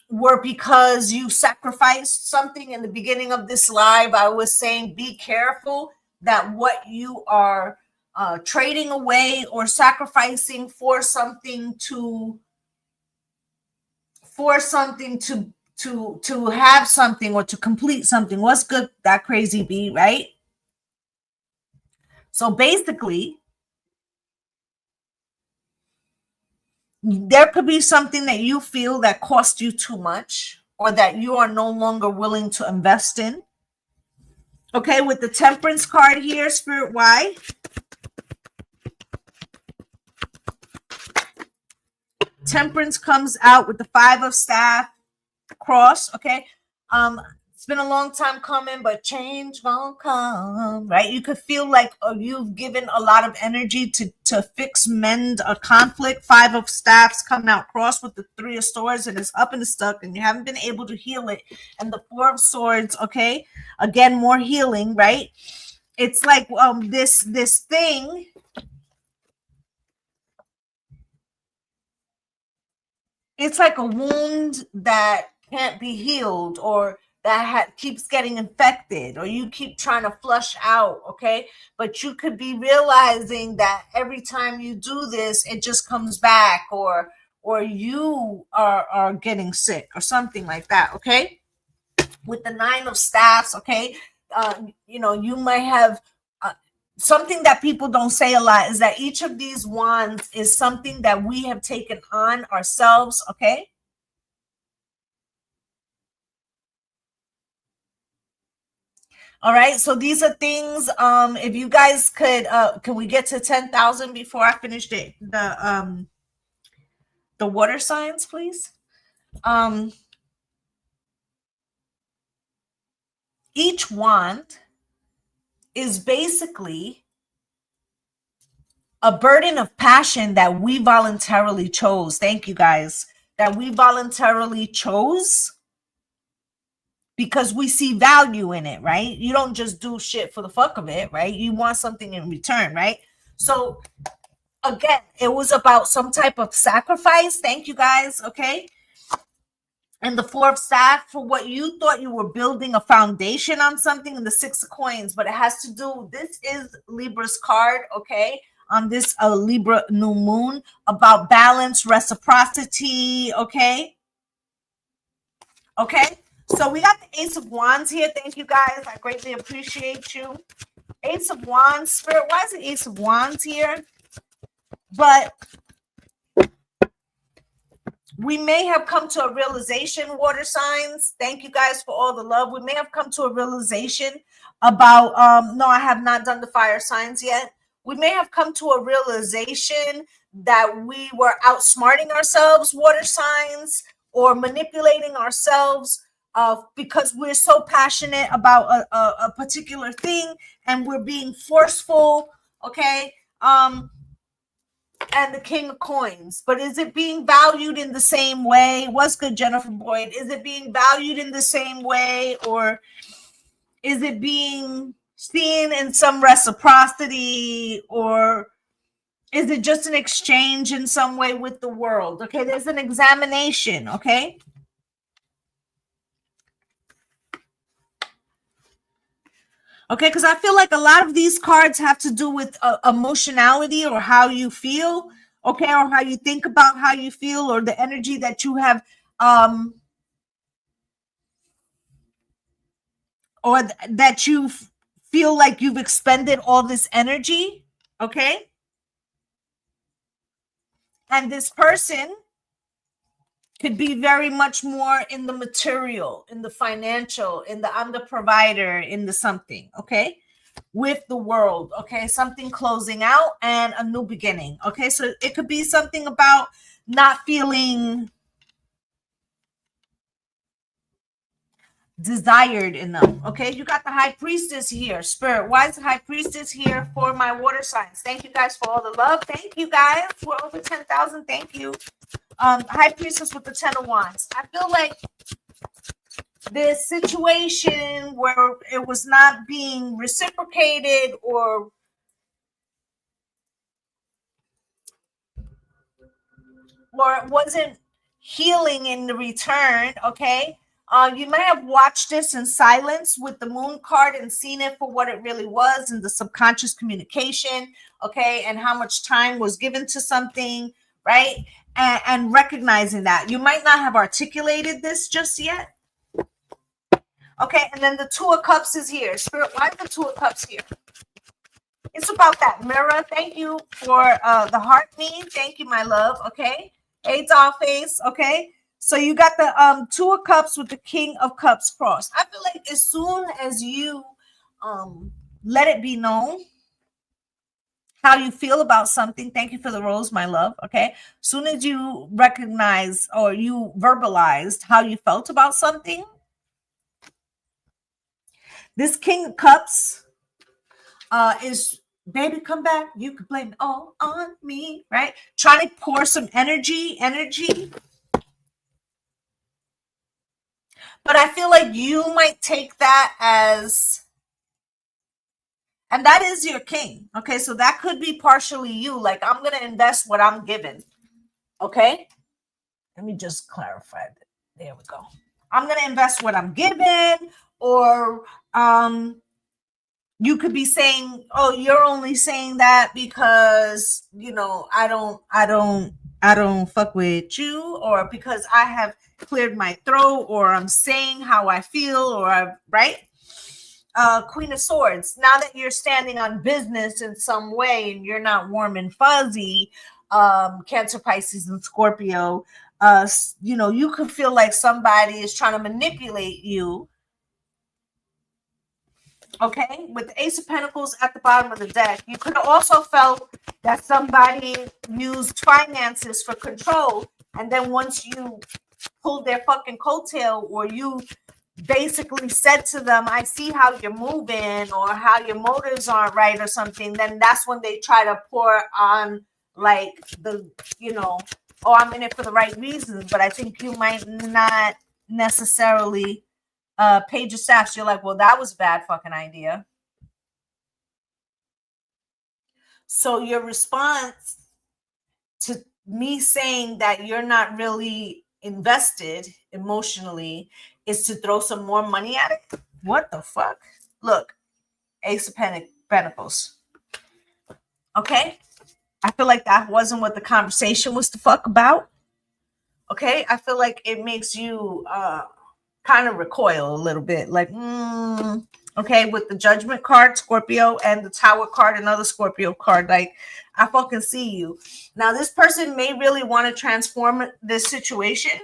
were because you sacrificed something. In the beginning of this live, I was saying be careful that what you are trading away or sacrificing for something to have something or to complete something. What's good, that crazy bee, right? So basically, there could be something that you feel that cost you too much or that you are no longer willing to invest in. Okay, with the Temperance card here, Spirit, why? Temperance comes out with the 5 of Staff cross. Okay, it's been a long time coming, but change won't come, right? You could feel like you've given a lot of energy to fix, mend a conflict. 5 of Staffs coming out cross with the 3 of Swords, and it's up and it's stuck, and you haven't been able to heal it. And the 4 of Swords, okay, again, more healing, right? It's like this thing. It's like a wound that can't be healed, or that keeps getting infected, or you keep trying to flush out, okay? But you could be realizing that every time you do this, it just comes back, or you are getting sick or something like that, okay? With the 9 of Staffs, okay? You know, you might have something that people don't say a lot is that each of these wands is something that we have taken on ourselves, okay? All right, so these are things, if you guys could, can we get to 10,000 before I finish the water signs, please? Each wand is basically a burden of passion that we voluntarily chose. Thank you, guys. That we voluntarily chose because we see value in it, right? You don't just do shit for the fuck of it, right? You want something in return, right? So again, it was about some type of sacrifice. Thank you, guys. Okay. And the 4 of Staff, for what you thought you were building a foundation on something, and the 6 of Coins, but it has to do, this is Libra's card, okay? on this Libra new moon about balance, reciprocity, okay? Okay, so we got the Ace of Wands here. Thank you guys. I greatly appreciate you. Ace of Wands, Spirit, why is the Ace of Wands here? But we may have come to a realization, water signs. Thank you guys for all the love. We may have come to a realization about, no, I have not done the fire signs yet. We may have come to a realization that we were outsmarting ourselves, water signs, or manipulating ourselves because we're so passionate about a particular thing and we're being forceful, okay? And the King of Coins. But is it being valued in the same way? What's good, Jennifer Boyd? Is it being valued in the same way, or is it being seen in some reciprocity, or is it just an exchange in some way with the world? Okay, there's an examination, okay? Okay, because I feel like a lot of these cards have to do with emotionality or how you feel, okay, or how you think about how you feel, or the energy that you have, or that you feel like you've expended all this energy, okay? And this person could be very much more in the material, in the financial, in the I'm the provider, in the something, okay? With the world, okay? Something closing out and a new beginning, okay? So it could be something about not feeling desired enough, okay? You got the High Priestess here. Spirit, why is the High Priestess here for my water signs? Thank you guys for all the love. Thank you guys. We're over 10,000. Thank you. High Priestess with the 10 of Wands. I feel like this situation where it was not being reciprocated, or it wasn't healing in the return, okay? You may have watched this in silence with the Moon card and seen it for what it really was, in the subconscious communication, okay? And how much time was given to something, right? And recognizing that. You might not have articulated this just yet. Okay, and then the Two of Cups is here. Spirit, why is the Two of Cups here? It's about that mirror. Thank you for the heart meme. Thank you, my love. Okay. Hey, Dollface. Okay. So you got the Two of Cups with the King of Cups crossed. I feel like as soon as you let it be known how you feel about something, thank you for the rose, my love. Okay. Soon as you recognize or you verbalized how you felt about something, this King of Cups is, baby, come back. You can blame it all on me, right? Trying to pour some energy. But I feel like you might take that as, and that is your king. Okay, so that could be partially you. Like, I'm going to invest what I'm given. Okay, let me just clarify that. There we go. I'm going to invest what I'm given, or you could be saying, oh, you're only saying that because, you know, I don't fuck with you, or because I have cleared my throat, or I'm saying how I feel, or right? Queen of Swords. Now that you're standing on business in some way and you're not warm and fuzzy, Cancer, Pisces, and Scorpio, you know, you could feel like somebody is trying to manipulate you. Okay, with the Ace of Pentacles at the bottom of the deck, you could have also felt that somebody used finances for control, and then once you pulled their fucking coattail, or you basically said to them, I see how you're moving, or how your motives aren't right, or something, then that's when they try to pour on, like, the, you know, oh, I'm in it for the right reasons, but I think you might not necessarily Page of Sacks, you're like, well, that was a bad fucking idea. So your response to me saying that you're not really invested emotionally is to throw some more money at it? What the fuck? Look, Ace of Pentacles. Okay? I feel like that wasn't what the conversation was to fuck about. Okay, I feel like it makes you kind of recoil a little bit, like, okay, with the Judgment card, Scorpio, and the Tower card, another Scorpio card. Like, I fucking see you. Now, this person may really want to transform this situation,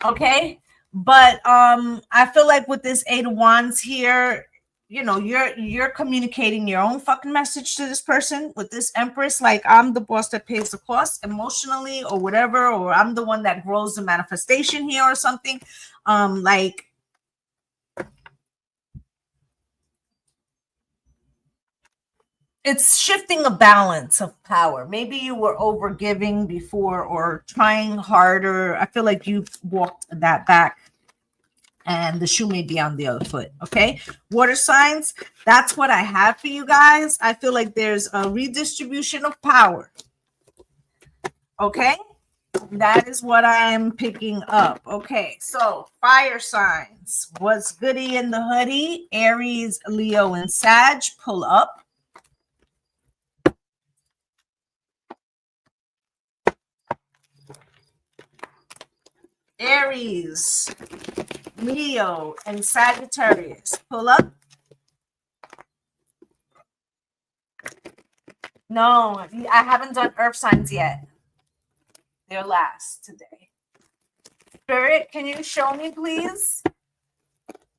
okay, but I feel like with this Eight of Wands here, you know, you're communicating your own fucking message to this person with this Empress, like, I'm the boss that pays the cost emotionally or whatever, or I'm the one that grows the manifestation here or something. Like, it's shifting a balance of power. Maybe you were over giving before or trying harder. I feel like you walked that back and the shoe may be on the other foot. Okay. Water signs. That's what I have for you guys. I feel like there's a redistribution of power. Okay. That is what I'm picking up. Okay. So fire signs. What's goody in the hoodie? Aries, Leo, and Sag. Pull up. Aries, Leo, and Sagittarius. Pull up. No, I haven't done earth signs yet. They're last today. Spirit, can you show me, please?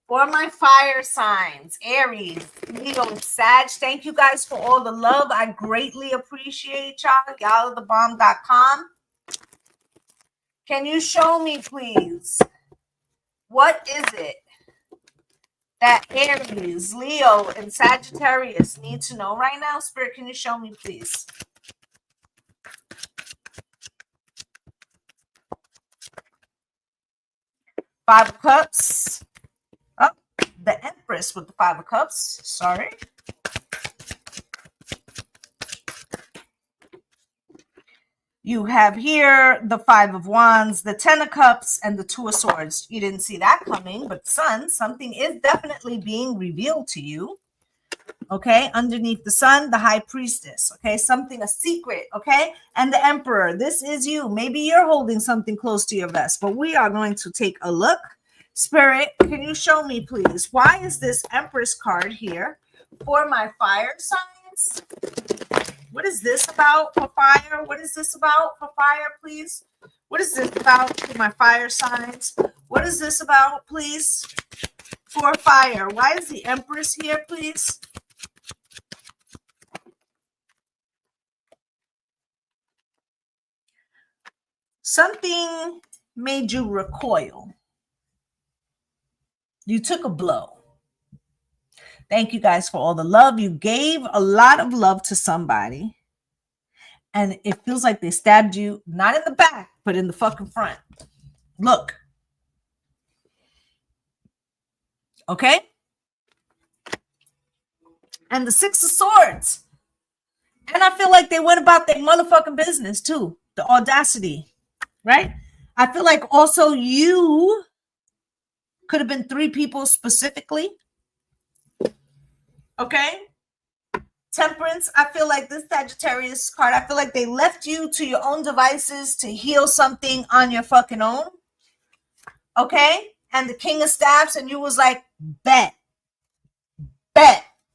For my fire signs, Aries, Leo, and Sag. Thank you guys for all the love. I greatly appreciate y'all. Y'all are the bomb.com. Can you show me, please? What is it that Aries, Leo, and Sagittarius need to know right now? Spirit, can you show me, please? Five of Cups. Oh, the Empress with the Five of Cups. Sorry. You have here the Five of Wands, the Ten of Cups, and the Two of Swords. You didn't see that coming, but Sun, something is definitely being revealed to you. Okay, underneath the Sun, the High Priestess. Okay, something, a secret. Okay, and the Emperor. This is you. Maybe you're holding something close to your vest, but we are going to take a look. Spirit, can you show me, please? Why is this Empress card here for my fire signs? What is this about for fire? What is this about for fire, please? What is this about for my fire signs? What is this about, please, for fire? Why is the Empress here, please? Something made you recoil. You took a blow. Thank you guys for all the love. You gave a lot of love to somebody, and it feels like they stabbed you, not in the back, but in the fucking front. Look. Okay? And the Six of Swords. And I feel like they went about their motherfucking business too. The audacity, right? I feel like also you could have been three people specifically. Okay? Temperance, I feel like this Sagittarius card, I feel like they left you to your own devices to heal something on your fucking own. Okay? And the King of Staffs, and you was like, bet,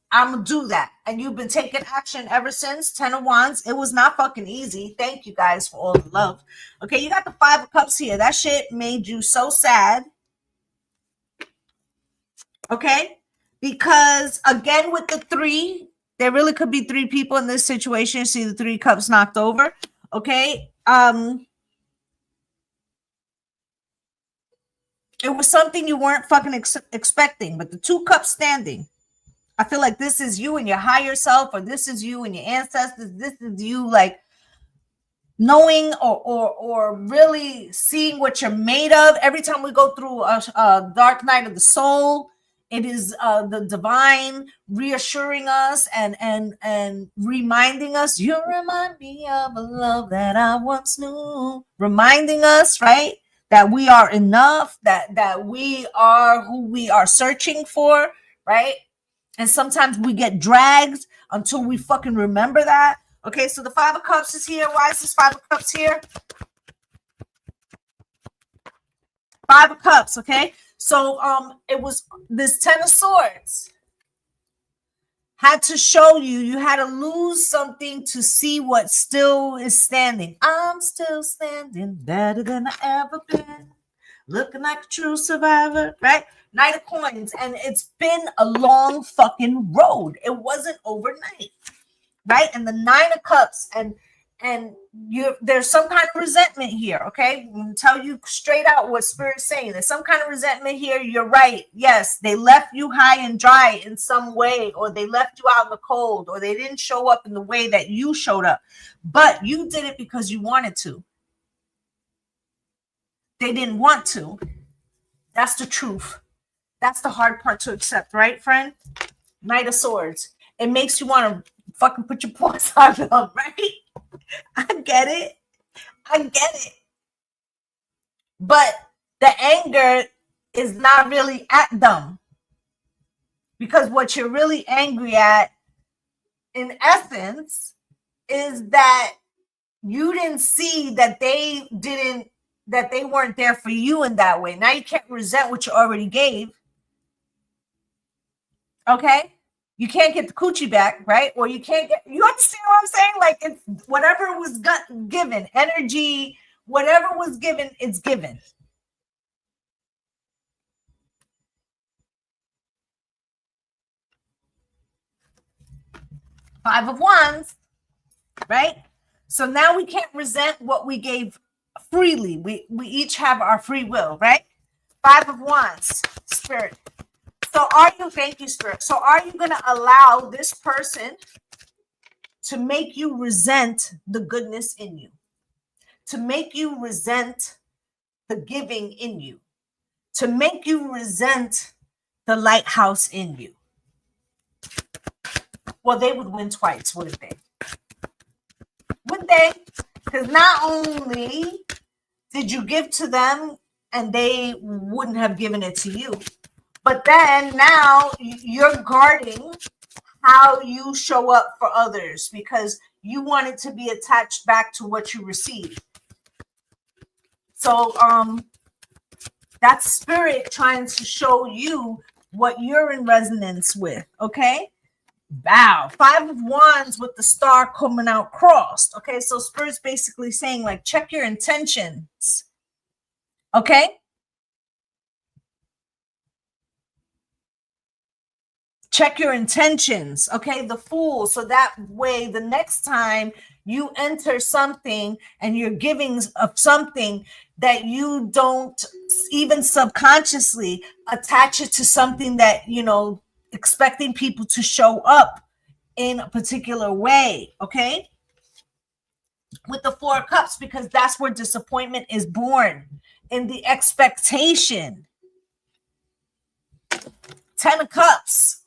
I'm gonna do that. And you've been taking action ever since. 10 of Wands. It was not fucking easy. Thank you guys for all the love. Okay, you got the Five of Cups here. That shit made you so sad. Okay? Because again, with the three, there really could be three people in this situation. See the Three Cups knocked over. Okay? It was something you weren't fucking expecting, but the Two Cups standing. I feel like this is you and your higher self, or this is you and your ancestors. This is you, like, knowing or really seeing what you're made of. Every time we go through a dark night of the soul, it is the divine reassuring us and reminding us, you remind me of a love that I once knew. Reminding us, right, that we are enough, that we are who we are searching for, right? And sometimes we get dragged until we fucking remember that. Okay, so the Five of Cups is here. Why is this Five of Cups here? Five of Cups, okay? So it was this Ten of Swords had to show you had to lose something to see what still is standing. I'm still standing better than I ever been. Looking like a true survivor, right? Knight of Coins. And it's been a long fucking road. It wasn't overnight, right? And the Nine of Cups, and there's some kind of resentment here. Okay, I'm gonna tell you straight out what Spirit's saying. There's some kind of resentment here. You're right. Yes, they left you high and dry in some way, or they left you out in the cold, or they didn't show up in the way that you showed up, but you did it because you wanted to. They didn't want to. That's the truth. That's the hard part to accept, right, friend? Knight of Swords. It makes you want to fucking put your paws on them, right? I get it. I get it. But the anger is not really at them. Because what you're really angry at, in essence, is that you didn't see that they weren't there for you in that way. Now you can't resent what you already gave. Okay? You can't get the coochie back, right? Or you can't get, you understand what I'm saying? Like, it's whatever was given, energy, whatever was given, it's given. Five of Wands, right? So now we can't resent what we gave freely. We each have our free will, right? Five of Wands, Spirit. So thank you, Spirit. So are you going to allow this person to make you resent the goodness in you? To make you resent the giving in you? To make you resent the lighthouse in you? Well, they would win twice, wouldn't they? Would they? Because not only did you give to them and they wouldn't have given it to you, but then now you're guarding how you show up for others because you want it to be attached back to what you received. So that's Spirit trying to show you what you're in resonance with, okay? Wow, Five of Wands with the star coming out crossed. Okay, so Spirit's basically saying, like, check your intentions. Okay? Check your intentions. Okay, the Fool. So that way, the next time you enter something and you're giving of something, that you don't even subconsciously attach it to something that, expecting people to show up in a particular way, okay? With the Four of Cups, because that's where disappointment is born, in the expectation. Ten of Cups,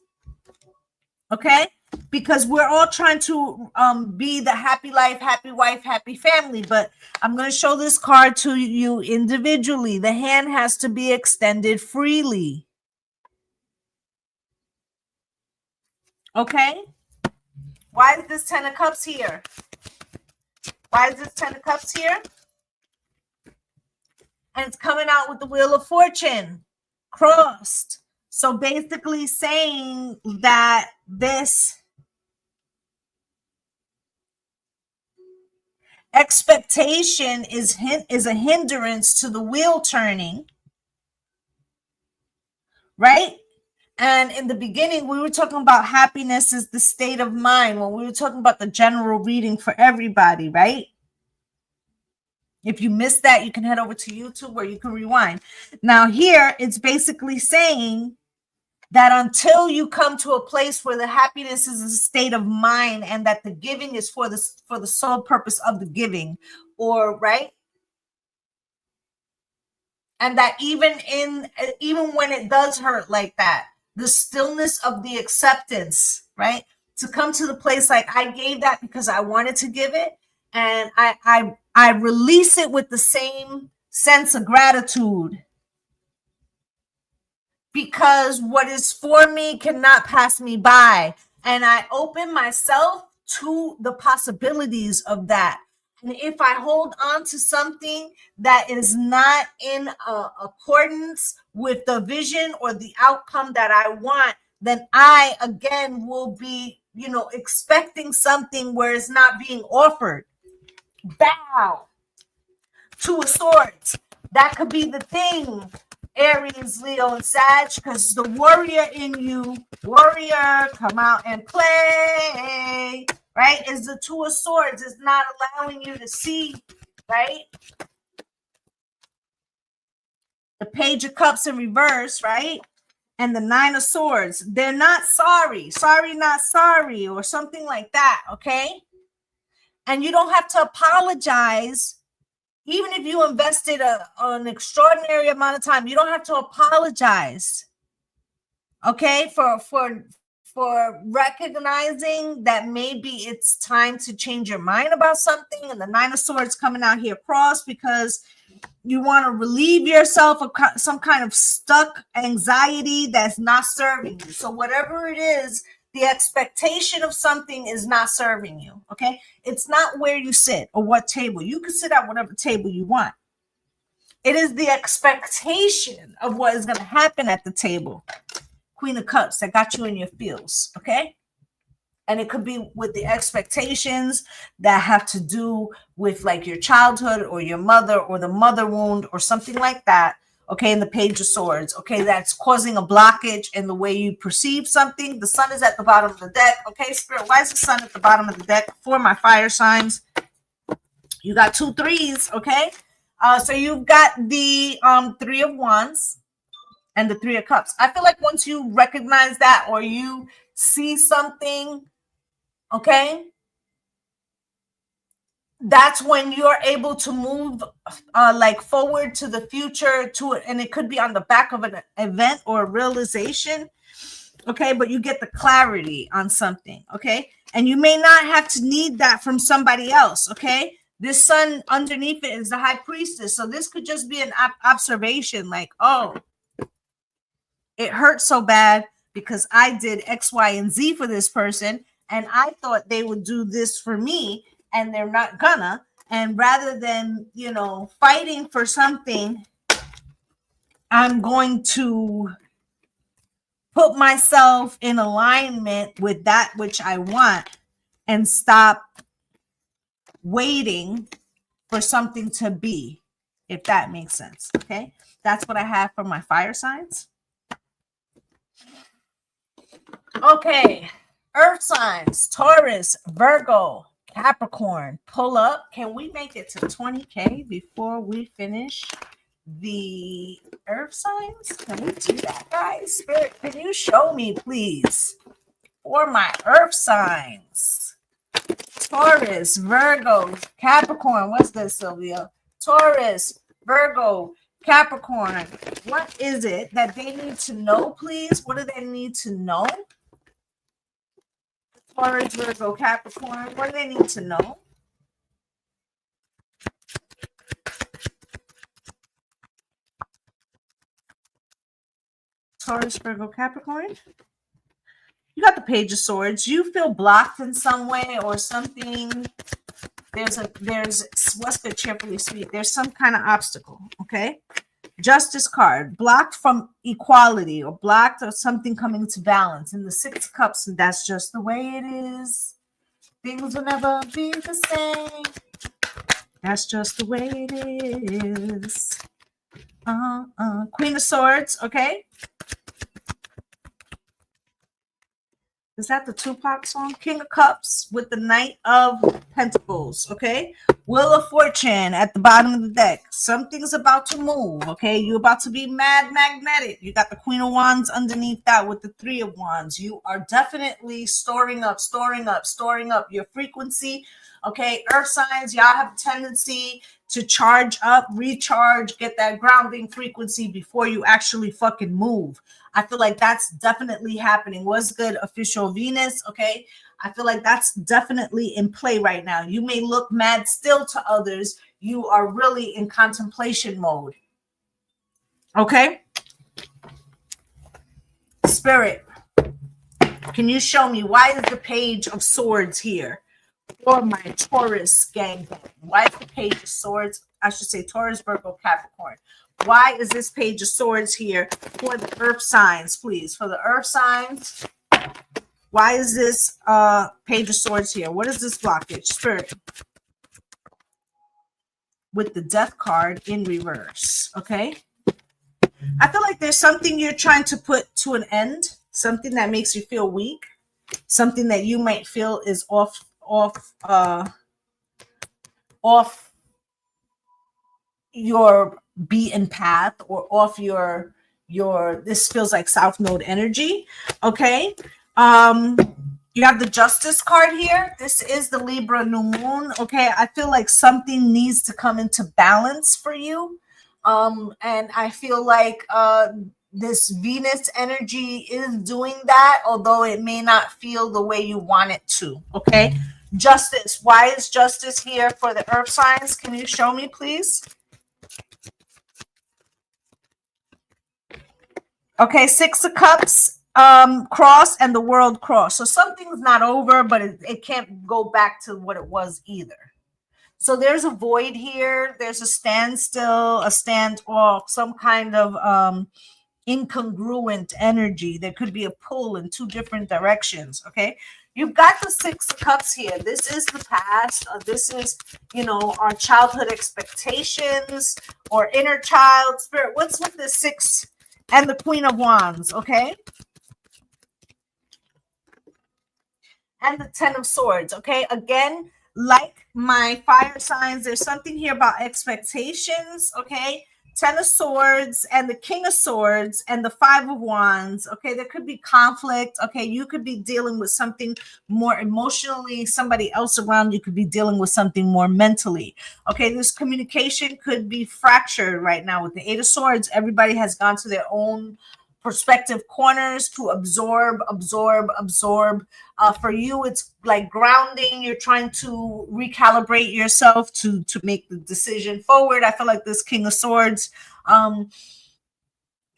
okay? Because we're all trying to be the happy life, happy wife, happy family, but I'm going to show this card to you individually. The hand has to be extended freely. Okay? Why is this Ten of Cups here? Why is this Ten of Cups here? And it's coming out with the Wheel of Fortune crossed. So basically saying that this expectation is a hindrance to the wheel turning, right? And in the beginning, we were talking about happiness is the state of mind when we were talking about the general reading for everybody, right? If you missed that, you can head over to YouTube where you can rewind. Now here, it's basically saying that until you come to a place where the happiness is a state of mind and that the giving is for the sole purpose of the giving, or right? And that even when it does hurt like that, the stillness of the acceptance, right? To come to the place like, I gave that because I wanted to give it, and I release it with the same sense of gratitude, because what is for me cannot pass me by, and I open myself to the possibilities of that. And if I hold on to something that is not in accordance with the vision or the outcome that I want, then I again will be, expecting something where it's not being offered. Bow. Two of Swords. That could be the thing, Aries, Leo, and Sag, because the warrior in you, warrior, come out and play, right? Is the Two of Swords. It's not allowing you to see, right? The Page of Cups in reverse, right? And the Nine of Swords. They're not sorry. Sorry, not sorry, or something like that, okay? And you don't have to apologize. Even if you invested an extraordinary amount of time, you don't have to apologize, okay, for recognizing that maybe it's time to change your mind about something. And the Nine of Swords coming out here cross because you want to relieve yourself of some kind of stuck anxiety that's not serving you. So whatever it is, the expectation of something is not serving you, okay? It's not where you sit or what table. You can sit at whatever table you want. It is the expectation of what is going to happen at the table. Queen of Cups that got you in your feels, okay? And it could be with the expectations that have to do with like your childhood or your mother or the mother wound or something like that. Okay, and the Page of Swords, okay, that's causing a blockage in the way you perceive something. The Sun is at the bottom of the deck. Okay, Spirit, why is the Sun at the bottom of the deck for my fire signs? You got 2 3s, okay? So you've got the 3 of Wands and the 3 of Cups. I feel like once you recognize that or you see something, okay, that's when you're able to move like forward to the future to it, and it could be on the back of an event or a realization, okay, but you get the clarity on something, okay, and you may not have to need that from somebody else, okay. This Sun underneath it is the High Priestess, so this could just be an observation like, oh, it hurt so bad because I did X, Y, and Z for this person, and I thought they would do this for me, and they're not gonna. And rather than, fighting for something, I'm going to put myself in alignment with that which I want and stop waiting for something to be, if that makes sense. Okay, that's what I have for my fire signs. Okay, earth signs, Taurus, Virgo, Capricorn, pull up. Can we make it to 20K before we finish the earth signs? Can we do that, guys? Spirit, can you show me, please, for my earth signs? Taurus, Virgo, Capricorn. What's this, Sylvia? Taurus, Virgo, Capricorn. What is it that they need to know, please? What do they need to know? Taurus, Virgo, Capricorn. What do they need to know? Taurus, Virgo, Capricorn. You got the Page of Swords. You feel blocked in some way or something. There's what's good, cheerfully sweet. There's some kind of obstacle, okay? Justice card, blocked from equality or blocked or something coming to balance. In the 6 of Cups, and that's just the way it is. Things will never be the same. That's just the way it is. Queen of Swords, okay? Is that the Tupac song? King of Cups with the Knight of Pentacles, okay? Wheel of Fortune at the bottom of the deck. Something's about to move, okay? You're about to be mad magnetic. You got the Queen of Wands underneath that with the 3 of Wands. You are definitely storing up your frequency, okay? Earth signs, y'all have a tendency to charge up, recharge, get that grounding frequency before you actually fucking move. I feel like that's definitely happening. What's good, official Venus? Okay. I feel like that's definitely in play right now. You may look mad still to others. You are really in contemplation mode. Okay. Spirit, Can you show me why is the Page of Swords here? Or my Taurus gangbang. Why is the Page of Swords? I should say Taurus, Virgo, Capricorn. Why is this Page of Swords here for the earth signs, please? For the earth signs, why is this Page of Swords here? What is this blockage? Spirit. With the Death card in reverse, okay? I feel like there's something you're trying to put to an end, something that makes you feel weak, something that you might feel is off your beaten path, or off your this feels like South Node energy, okay? You have the Justice card here. This is the Libra new moon, okay? I feel like something needs to come into balance for you. And I feel like this Venus energy is doing that, although it may not feel the way you want it to, okay? Justice. Why is justice here for the earth signs? Can you show me, please? Okay, Six of Cups cross and the World cross. So something's not over, but it can't go back to what it was either. So there's a void here. There's a standstill, a standoff, some kind of incongruent energy. There could be a pull in two different directions, okay? You've got the Six of Cups here. This is the past. This is, you know, our childhood expectations or inner child spirit. What's with the Six and the Queen of Wands, okay? And the Ten of Swords, okay? Again, like my fire signs, there's something here about expectations, okay? Ten of Swords and the King of Swords and the Five of Wands, okay? There could be conflict, okay? You could be dealing with something more emotionally. Somebody else around you could be dealing with something more mentally, okay? This communication could be fractured right now with the Eight of Swords. Everybody has gone to their own perspective corners to absorb. For you, it's like grounding. You're trying to recalibrate yourself to make the decision forward. I feel like this King of Swords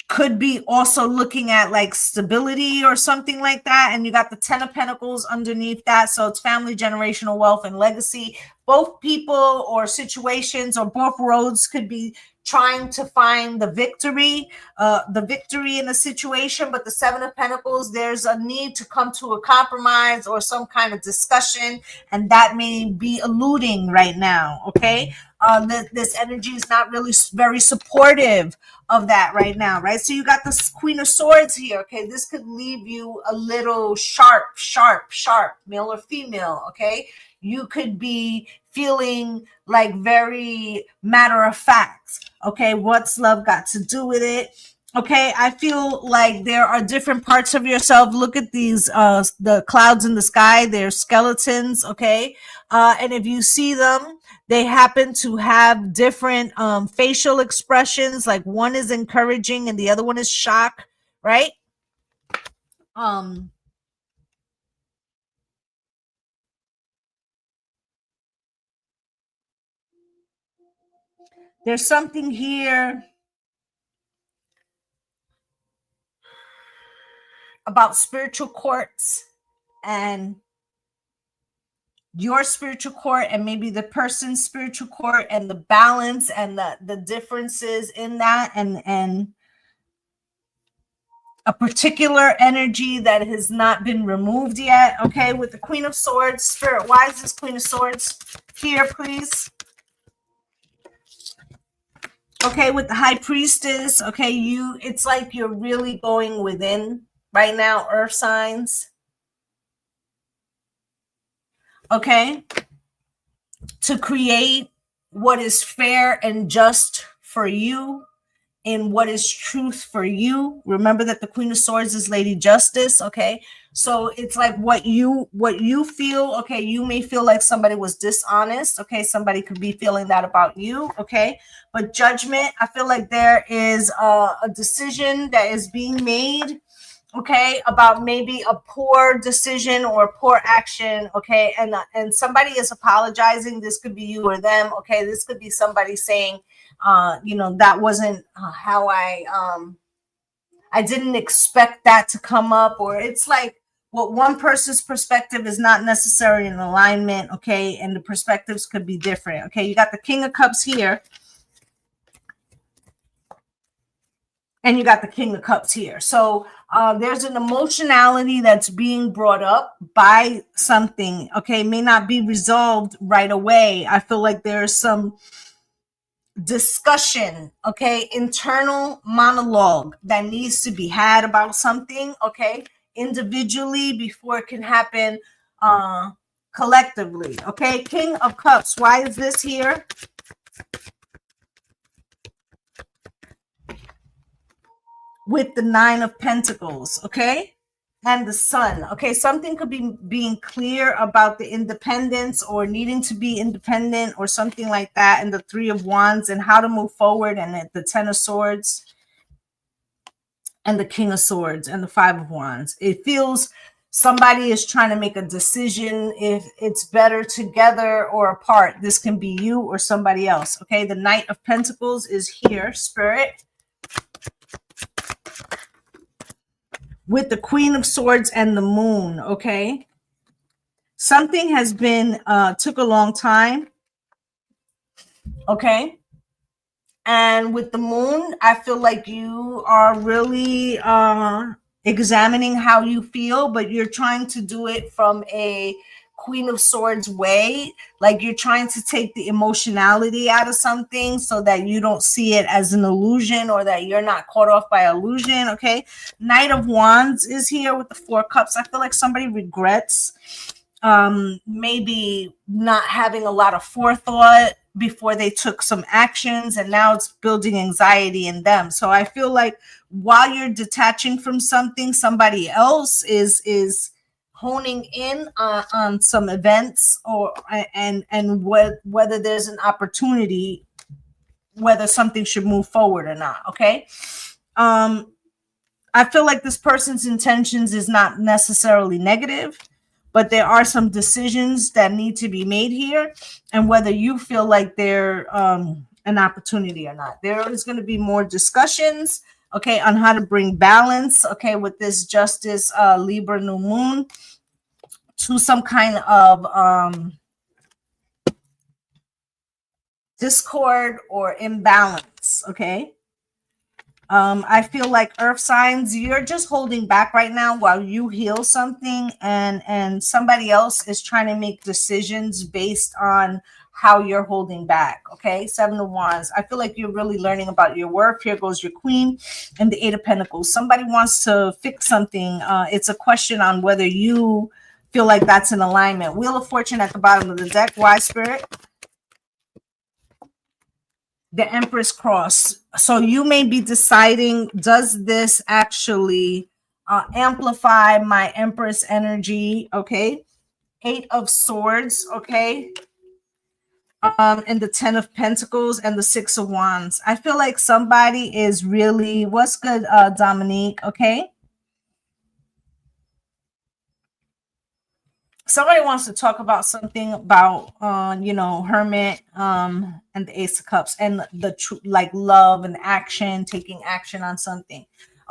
could be also looking at like stability or something like that. And you got the Ten of Pentacles underneath that. So it's family, generational wealth, and legacy. Both people or situations or both roads could be trying to find the victory in a situation. But the Seven of Pentacles, there's a need to come to a compromise or some kind of discussion, and that may be eluding right now, okay? This energy is not really very supportive of that right now, right? So you got this Queen of Swords here, okay? This could leave you a little sharp, male or female, okay? You could be feeling like very matter of fact, okay? What's love got to do with it? Okay, I feel like there are different parts of yourself. Look at these, the clouds in the sky. They're skeletons, okay? And if you see them, they happen to have different facial expressions. Like one is encouraging and the other one is shock, right? There's something here about spiritual courts and your spiritual court and maybe the person's spiritual court and the balance and the differences in that, and a particular energy that has not been removed yet, okay? With the Queen of Swords, Spirit, why is this Queen of Swords here, please? Okay, with the High Priestess, okay, it's like you're really going within right now, earth signs. Okay, to create what is fair and just for you and what is truth for you. Remember that the Queen of Swords is Lady Justice, okay? So it's like what you feel, okay? You may feel like somebody was dishonest, okay? Somebody could be feeling that about you, okay? But judgment, I feel like there is a decision that is being made, okay, about maybe a poor decision or poor action, okay, and somebody is apologizing. This could be you or them, okay? This could be somebody saying, you know, that wasn't how I didn't expect that to come up, or it's like what one person's perspective is not necessarily in alignment, okay? And the perspectives could be different, okay? You got the King of Cups here, and you got the King of Cups here. So there's an emotionality that's being brought up by something, okay? May not be resolved right away. I feel like there's some discussion, okay? Internal monologue that needs to be had about something, okay? Individually before it can happen collectively, okay? King of Cups, why is this here? With the Nine of Pentacles, okay? And the Sun, okay? Something could be being clear about the independence or needing to be independent or something like that. And the Three of Wands and how to move forward, and the Ten of Swords and the King of Swords and the Five of Wands. It feels somebody is trying to make a decision if it's better together or apart. This can be you or somebody else, okay? The Knight of Pentacles is here, Spirit, with the Queen of Swords and the Moon, okay? Something has been, took a long time, okay? And with the Moon, I feel like you are really examining how you feel, but you're trying to do it from a Queen of Swords way. Like you're trying to take the emotionality out of something so that you don't see it as an illusion, or that you're not caught off by illusion, okay? Knight of Wands is here with the Four Cups. I feel like somebody regrets maybe not having a lot of forethought before they took some actions, and now it's building anxiety in them. So I feel like while you're detaching from something, somebody else is honing in on some events, or and whether there's an opportunity, whether something should move forward or not, okay? I feel like this person's intentions is not necessarily negative, but there are some decisions that need to be made here, and whether you feel like they're an opportunity or not. There is going to be more discussions, okay, on how to bring balance, okay, with this Justice Libra new moon to some kind of discord or imbalance, okay? I feel like earth signs, you're just holding back right now while you heal something, and somebody else is trying to make decisions based on how you're holding back, okay? Seven of Wands. I feel like you're really learning about your worth. Here goes your Queen and the Eight of Pentacles. Somebody wants to fix something. It's a question on whether you feel like that's in alignment. Wheel of Fortune at the bottom of the deck. Why, Spirit? The Empress cross. So you may be deciding, does this actually amplify my Empress energy? Okay. Eight of Swords. Okay. And the Ten of Pentacles and the Six of Wands. I feel like somebody is really, what's good, Dominique? Okay. Somebody wants to talk about something about Hermit and the Ace of Cups, and the like love and action, taking action on something.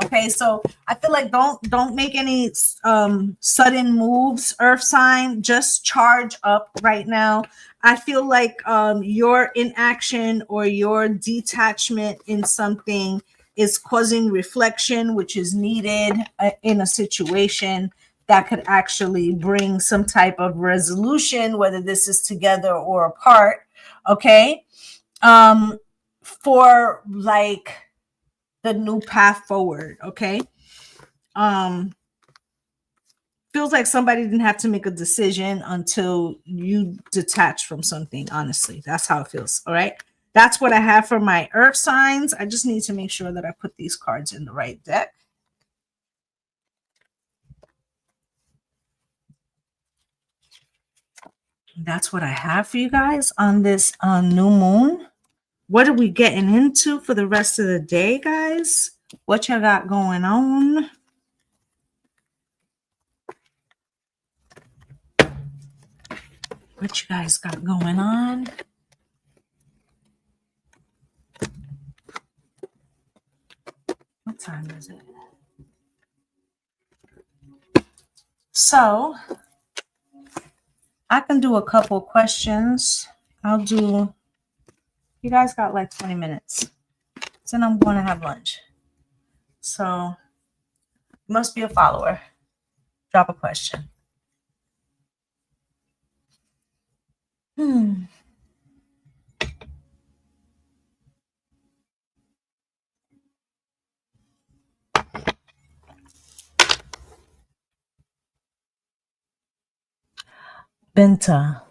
Okay, so I feel like don't make any sudden moves, earth sign. Just charge up right now. I feel like your inaction or your detachment in something is causing reflection, which is needed in a situation that could actually bring some type of resolution, whether this is together or apart, okay? For like the new path forward, okay? Feels like somebody didn't have to make a decision until you detach from something, honestly. That's how it feels, all right? That's what I have for my earth signs. I just need to make sure that I put these cards in the right deck. That's what I have for you guys on this new moon. What are we getting into for the rest of the day, guys? What you got going on? What you guys got going on? What time is it? So I can do a couple questions. You guys got like 20 minutes. Then I'm going to have lunch. So you must be a follower. Drop a question. Benta.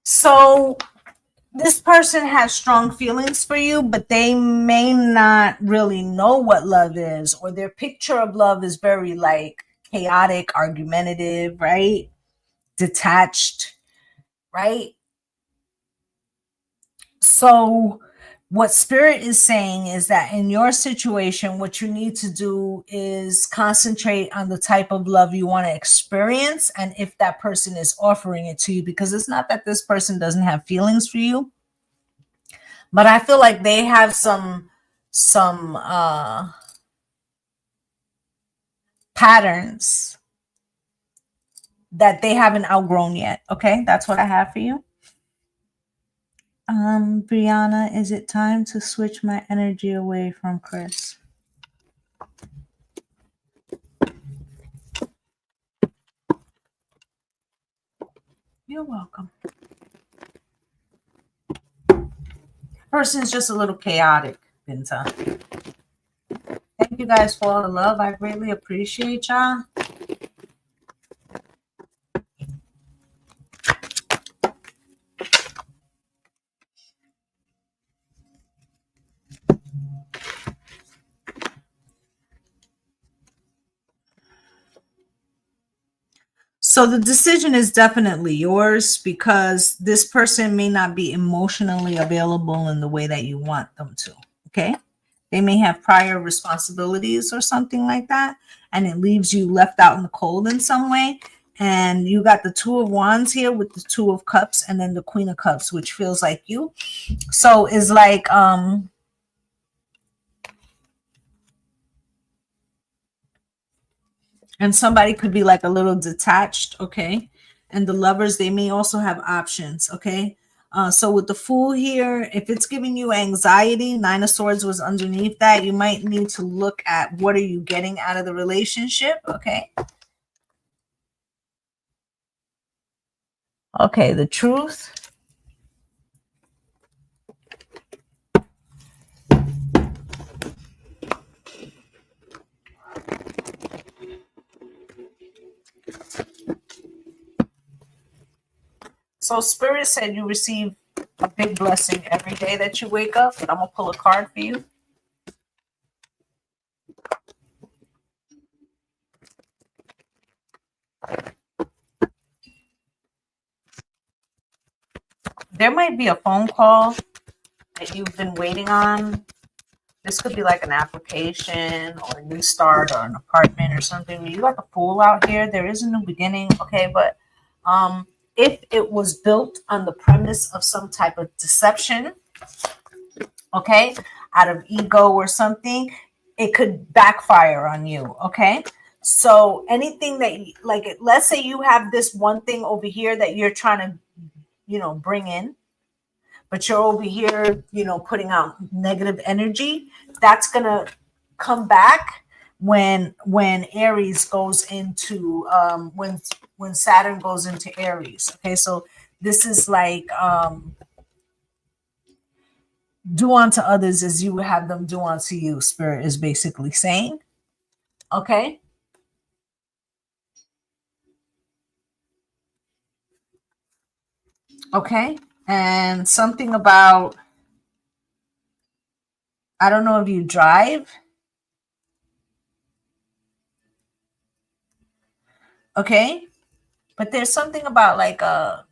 So this person has strong feelings for you, but they may not really know what love is, or their picture of love is very like chaotic, argumentative, right? Detached, right? So what spirit is saying is that in your situation, what you need to do is concentrate on the type of love you want to experience, and if that person is offering it to you, because it's not that this person doesn't have feelings for you, but I feel like they have some patterns that they haven't outgrown yet. Okay, that's what I have for you. Brianna, is it time to switch my energy away from Chris? You're welcome. Person's just a little chaotic, Binta. Thank you guys for all the love. I greatly appreciate y'all. So the decision is definitely yours, because this person may not be emotionally available in the way that you want them to. Okay. They may have prior responsibilities or something like that, and it leaves you left out in the cold in some way. And you got the Two of Wands here with the Two of Cups, and then the Queen of Cups, which feels like you. So it's like and somebody could be like a little detached, okay? And the lovers, they may also have options, okay? So with the Fool here, if it's giving you anxiety, Nine of Swords was underneath that, you might need to look at what are you getting out of the relationship, okay? Okay, the Truth. So Spirit said you receive a big blessing every day that you wake up, but I'm going to pull a card for you. There might be a phone call that you've been waiting on. This could be like an application or a new start or an apartment or something. You got the Fool out here. There is a new beginning, okay? But if it was built on the premise of some type of deception, okay, out of ego or something, it could backfire on you, okay? So anything that, let's say you have this one thing over here that you're trying to, bring in, but you're over here, putting out negative energy, that's going to come back when Aries goes into, when Saturn goes into Aries. Okay. So this is like, do unto others as you would have them do unto you, Spirit is basically saying. Okay. Okay. And something about, I don't know if you drive. Okay. But there's something about like a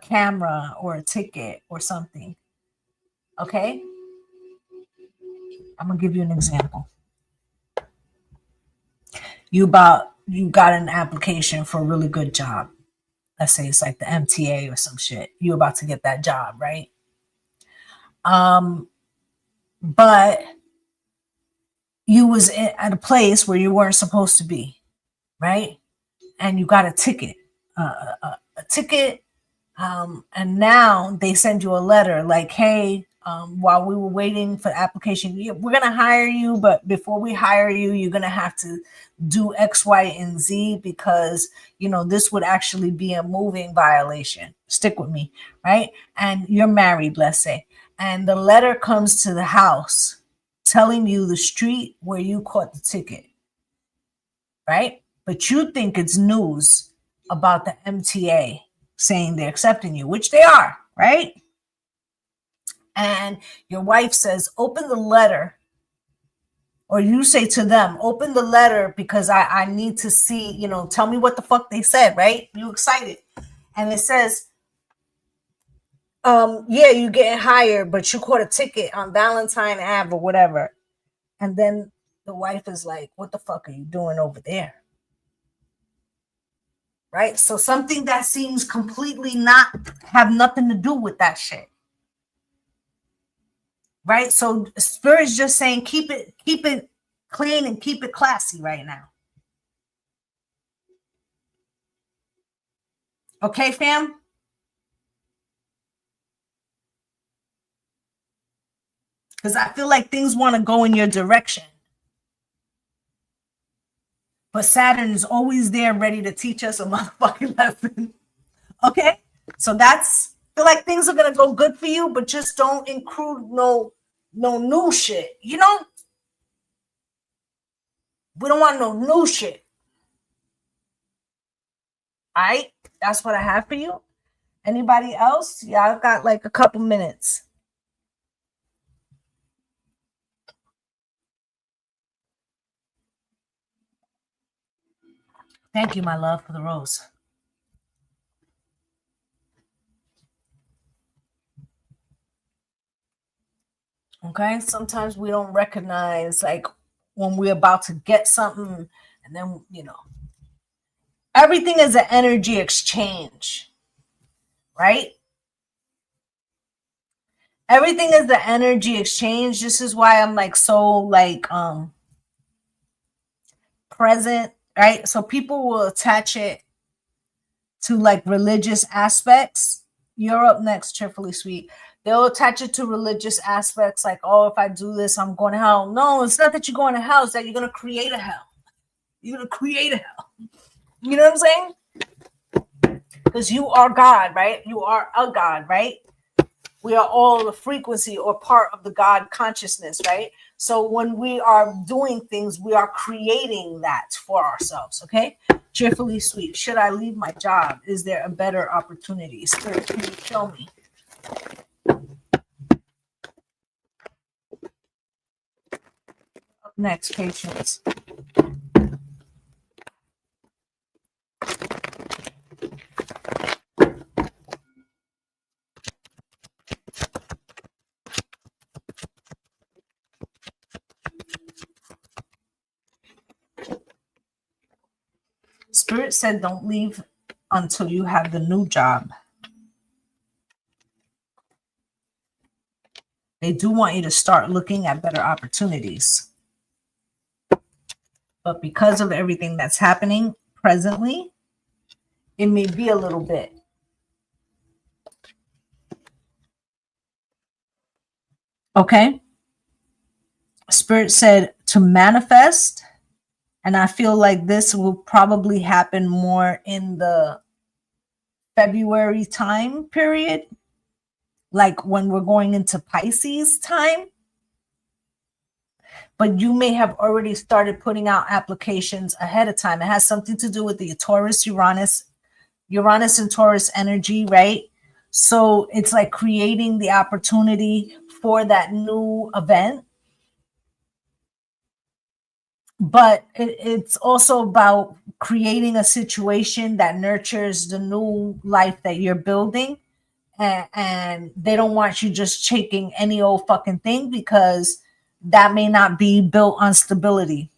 camera or a ticket or something. Okay? I'm gonna give you an example. You got an application for a really good job. Let's say it's like the MTA or some shit. You're about to get that job, right? But you was at a place where you weren't supposed to be, right? And you got a ticket, a ticket. And now they send you a letter like, hey, while we were waiting for the application, we're going to hire you. But before we hire you, you're going to have to do X, Y, and Z because, this would actually be a moving violation. Stick with me, right? And you're married, let's say. And the letter comes to the house telling you the street where you caught the ticket, right? But you think it's news about the MTA saying they're accepting you, which they are, right? And your wife says, open the letter, or you say to them, open the letter because I need to see, tell me what the fuck they said, right? You excited. And it says, yeah, you getting hired, but you caught a ticket on Valentine Ave or whatever. And then the wife is like, what the fuck are you doing over there? Right? So something that seems completely not have nothing to do with that shit. Right? So Spirit's just saying keep it clean and keep it classy right now. Okay, fam? Because I feel like things want to go in your direction. But Saturn is always there ready to teach us a motherfucking lesson. Okay? So I feel like things are gonna go good for you, but just don't include no new shit. We don't want no new shit. All right? That's what I have for you. Anybody else? Yeah, I've got like a couple minutes. Thank you, my love, for the rose. Okay, sometimes we don't recognize like when we're about to get something, and then everything is an energy exchange, right? Everything is the energy exchange. This is why I'm like so like present, right? So people will attach it to like religious aspects. You're up next, cheerfully sweet. They'll attach it to religious aspects, like, oh, if I do this, I'm going to hell. No, it's not that you're going to hell, it's that you're going to create a hell. You're going to create a hell. You know what I'm saying? Because you are God, right? You are a God, right? We are all the frequency or part of the God consciousness, right? So when we are doing things, we are creating that for ourselves, okay? Cheerfully sweet. Should I leave my job? Is there a better opportunity? Spirit, can you show me? Up next, patience. Spirit said don't leave until you have the new job. They do want you to start looking at better opportunities. But because of everything that's happening presently, it may be a little bit. Okay? Spirit said to manifest, and I feel like this will probably happen more in the February time period, like when we're going into Pisces time. But you may have already started putting out applications ahead of time. It has something to do with the Uranus and Taurus energy, right? So it's like creating the opportunity for that new event. But it's also about creating a situation that nurtures the new life that you're building. And they don't want you just taking any old fucking thing, because that may not be built on stability.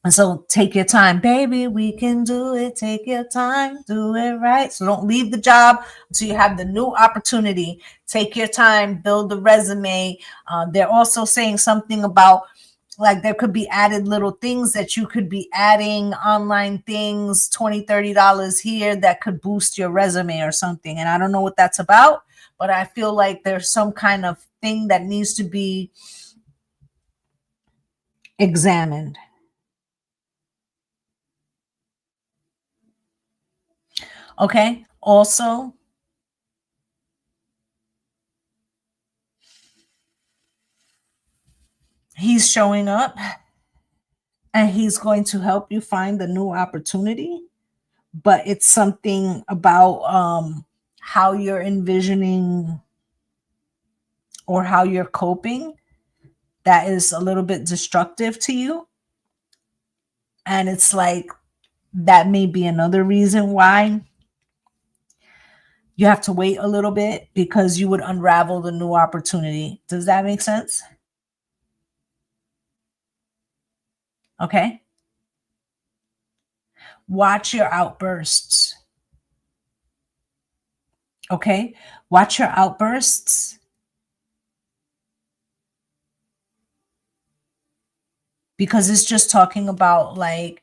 And so take your time, baby. We can do it. Take your time, do it right. So don't leave the job until you have the new opportunity. Take your time, build the resume. They're also saying something about, like, there could be added little things that you could be adding, online things, $20, $30 here, that could boost your resume or something. And I don't know what that's about, but I feel like there's some kind of thing that needs to be examined. Okay. Also, he's showing up and he's going to help you find the new opportunity, but it's something about how you're envisioning or how you're coping that is a little bit destructive to you. And it's like, that may be another reason why you have to wait a little bit, because you would unravel the new opportunity. Does that make sense? Okay. Watch your outbursts. Okay. Watch your outbursts, because it's just talking about like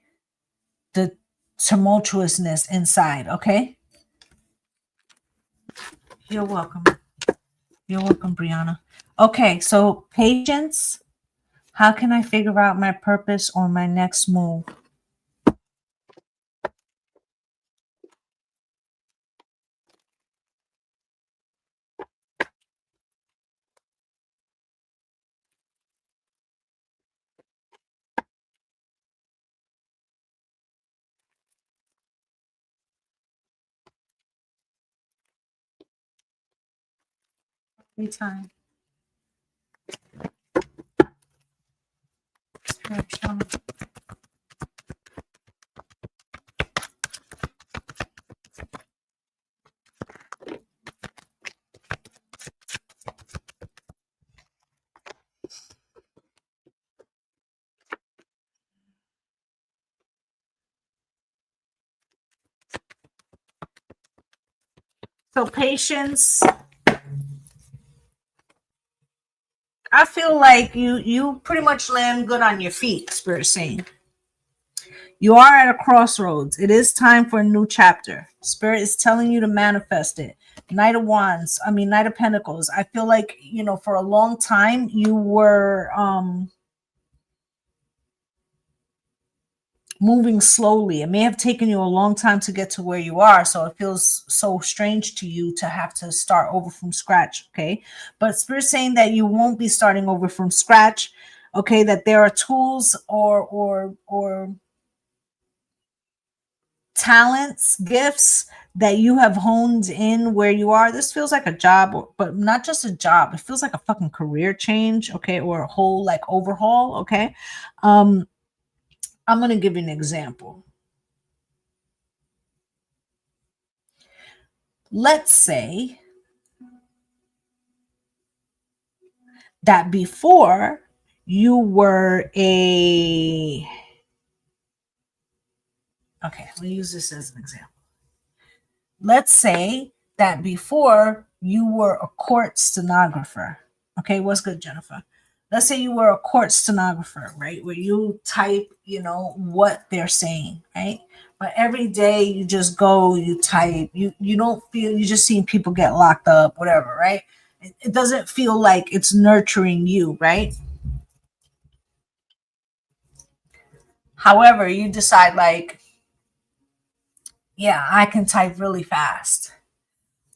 the tumultuousness inside. Okay. You're welcome. You're welcome, Brianna. Okay. So patience. How can I figure out my purpose or my next move? Anytime. So patience, I feel like you pretty much land good on your feet, Spirit saying. You are at a crossroads. It is time for a new chapter. Spirit is telling you to manifest it. Knight of Wands, I mean Knight of Pentacles. I feel like, for a long time you were moving slowly. It may have taken you a long time to get to where you are, so it feels so strange to you to have to start over from scratch. Okay, but Spirit's saying that you won't be starting over from scratch. Okay, that there are tools or talents, gifts that you have honed in where you are. This feels like a job, but not just a job. It feels like a fucking career change. Okay, or a whole like overhaul. Okay, um, I'm gonna give you an example. Let's say that before you were a, okay, let me use this as an example. Let's say that before you were a court stenographer. Okay, what's good, Jennifer? Let's say you were a court stenographer, right? Where you type, what they're saying, right? But every day you just go, you type, you don't feel, you just seeing people get locked up, whatever, right? It doesn't feel like it's nurturing you, right? However, you decide like, yeah, I can type really fast.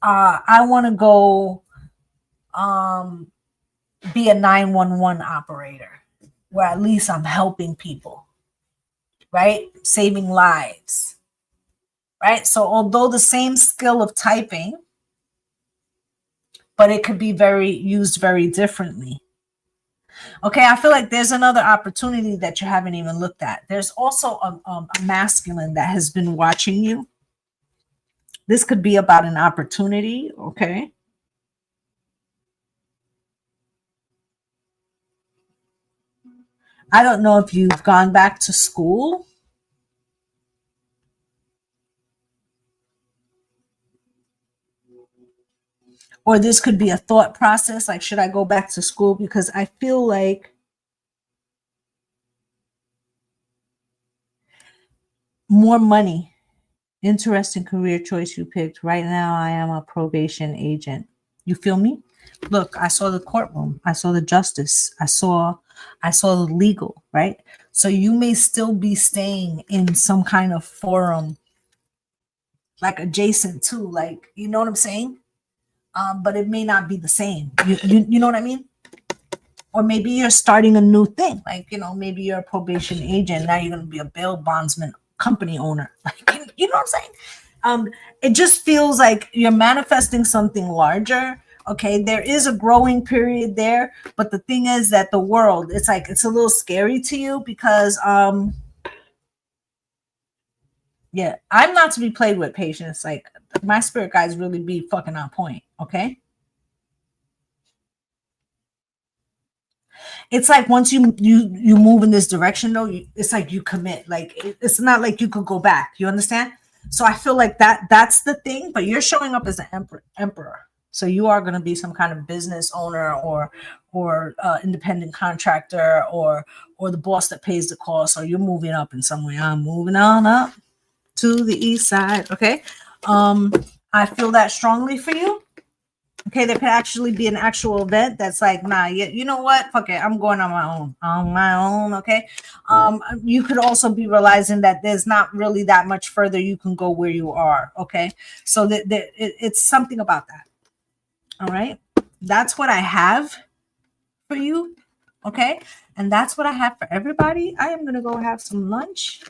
I want to go um, be a 911 operator, where at least I'm helping people, right? Saving lives, right? So although the same skill of typing, but it could be very used very differently. Okay, I feel like there's another opportunity that you haven't even looked at. There's also a masculine that has been watching you. This could be about an opportunity, okay? I don't know if you've gone back to school, or this could be a thought process like, should I go back to school? Because I feel like more money. Interesting career choice you picked. Right now, I am a probation agent. You feel me? Look, I saw the courtroom. I saw the justice. I saw the legal, right? So you may still be staying in some kind of forum, like adjacent to, like, you know what I'm saying? But it may not be the same. You know what I mean? Or maybe you're starting a new thing. Like, maybe you're a probation agent. Now you're going to be a bail bondsman company owner. Like, you know what I'm saying? It just feels like you're manifesting something larger. Okay. There is a growing period there. But the thing is that the world, it's like, it's a little scary to you because, yeah, I'm not to be played with, patience. Like, my spirit guys really be fucking on point. Okay. It's like once you move in this direction though, it's like you commit. Like, it's not like you could go back. You understand? So I feel like that's the thing. But you're showing up as an emperor. So you are going to be some kind of business owner, or independent contractor, or the boss that pays the cost. Or you're moving up in some way. I'm moving on up to the east side. Okay. um I feel that strongly for you. Okay, there could actually be an actual event that's like, nah, you know what? Fuck it, I'm going on my own. On my own, okay? You could also be realizing that there's not really that much further you can go where you are, okay? So it's something about that. All right. That's what I have for you, okay? And that's what I have for everybody. I am gonna go have some lunch.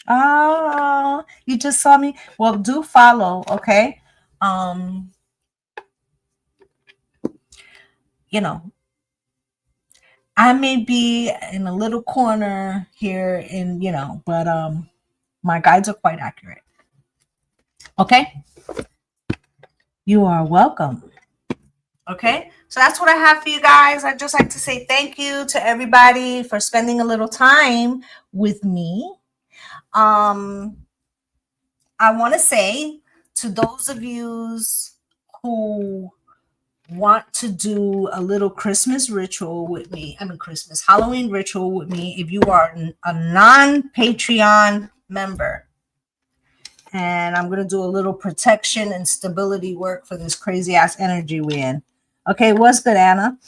Oh, you just saw me. Well, do follow, okay? Um, you know, I may be in a little corner here but my guides are quite accurate. Okay? You are welcome. Okay? So that's what I have for you guys. I'd just like to say thank you to everybody for spending a little time with me. I want to say to those of you who want to do a little Christmas ritual with me, Halloween ritual with me, if you are a non-Patreon member, and I'm going to do a little protection and stability work for this crazy ass energy we're in. Okay, what's good, Anna?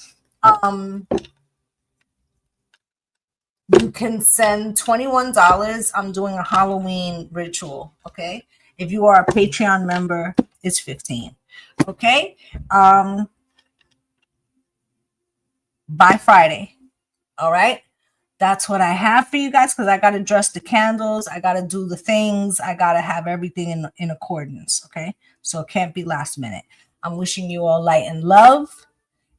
You can send $21. I'm doing a Halloween ritual. Okay, if you are a Patreon member, it's 15. Okay, by Friday. All right. That's what I have for you guys, because I got to dress the candles. I got to do the things. I got to have everything in accordance. Okay. So it can't be last minute. I'm wishing you all light and love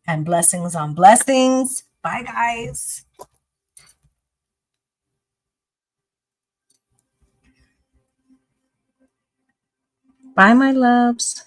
and blessings on blessings. Bye, guys. Bye, my loves.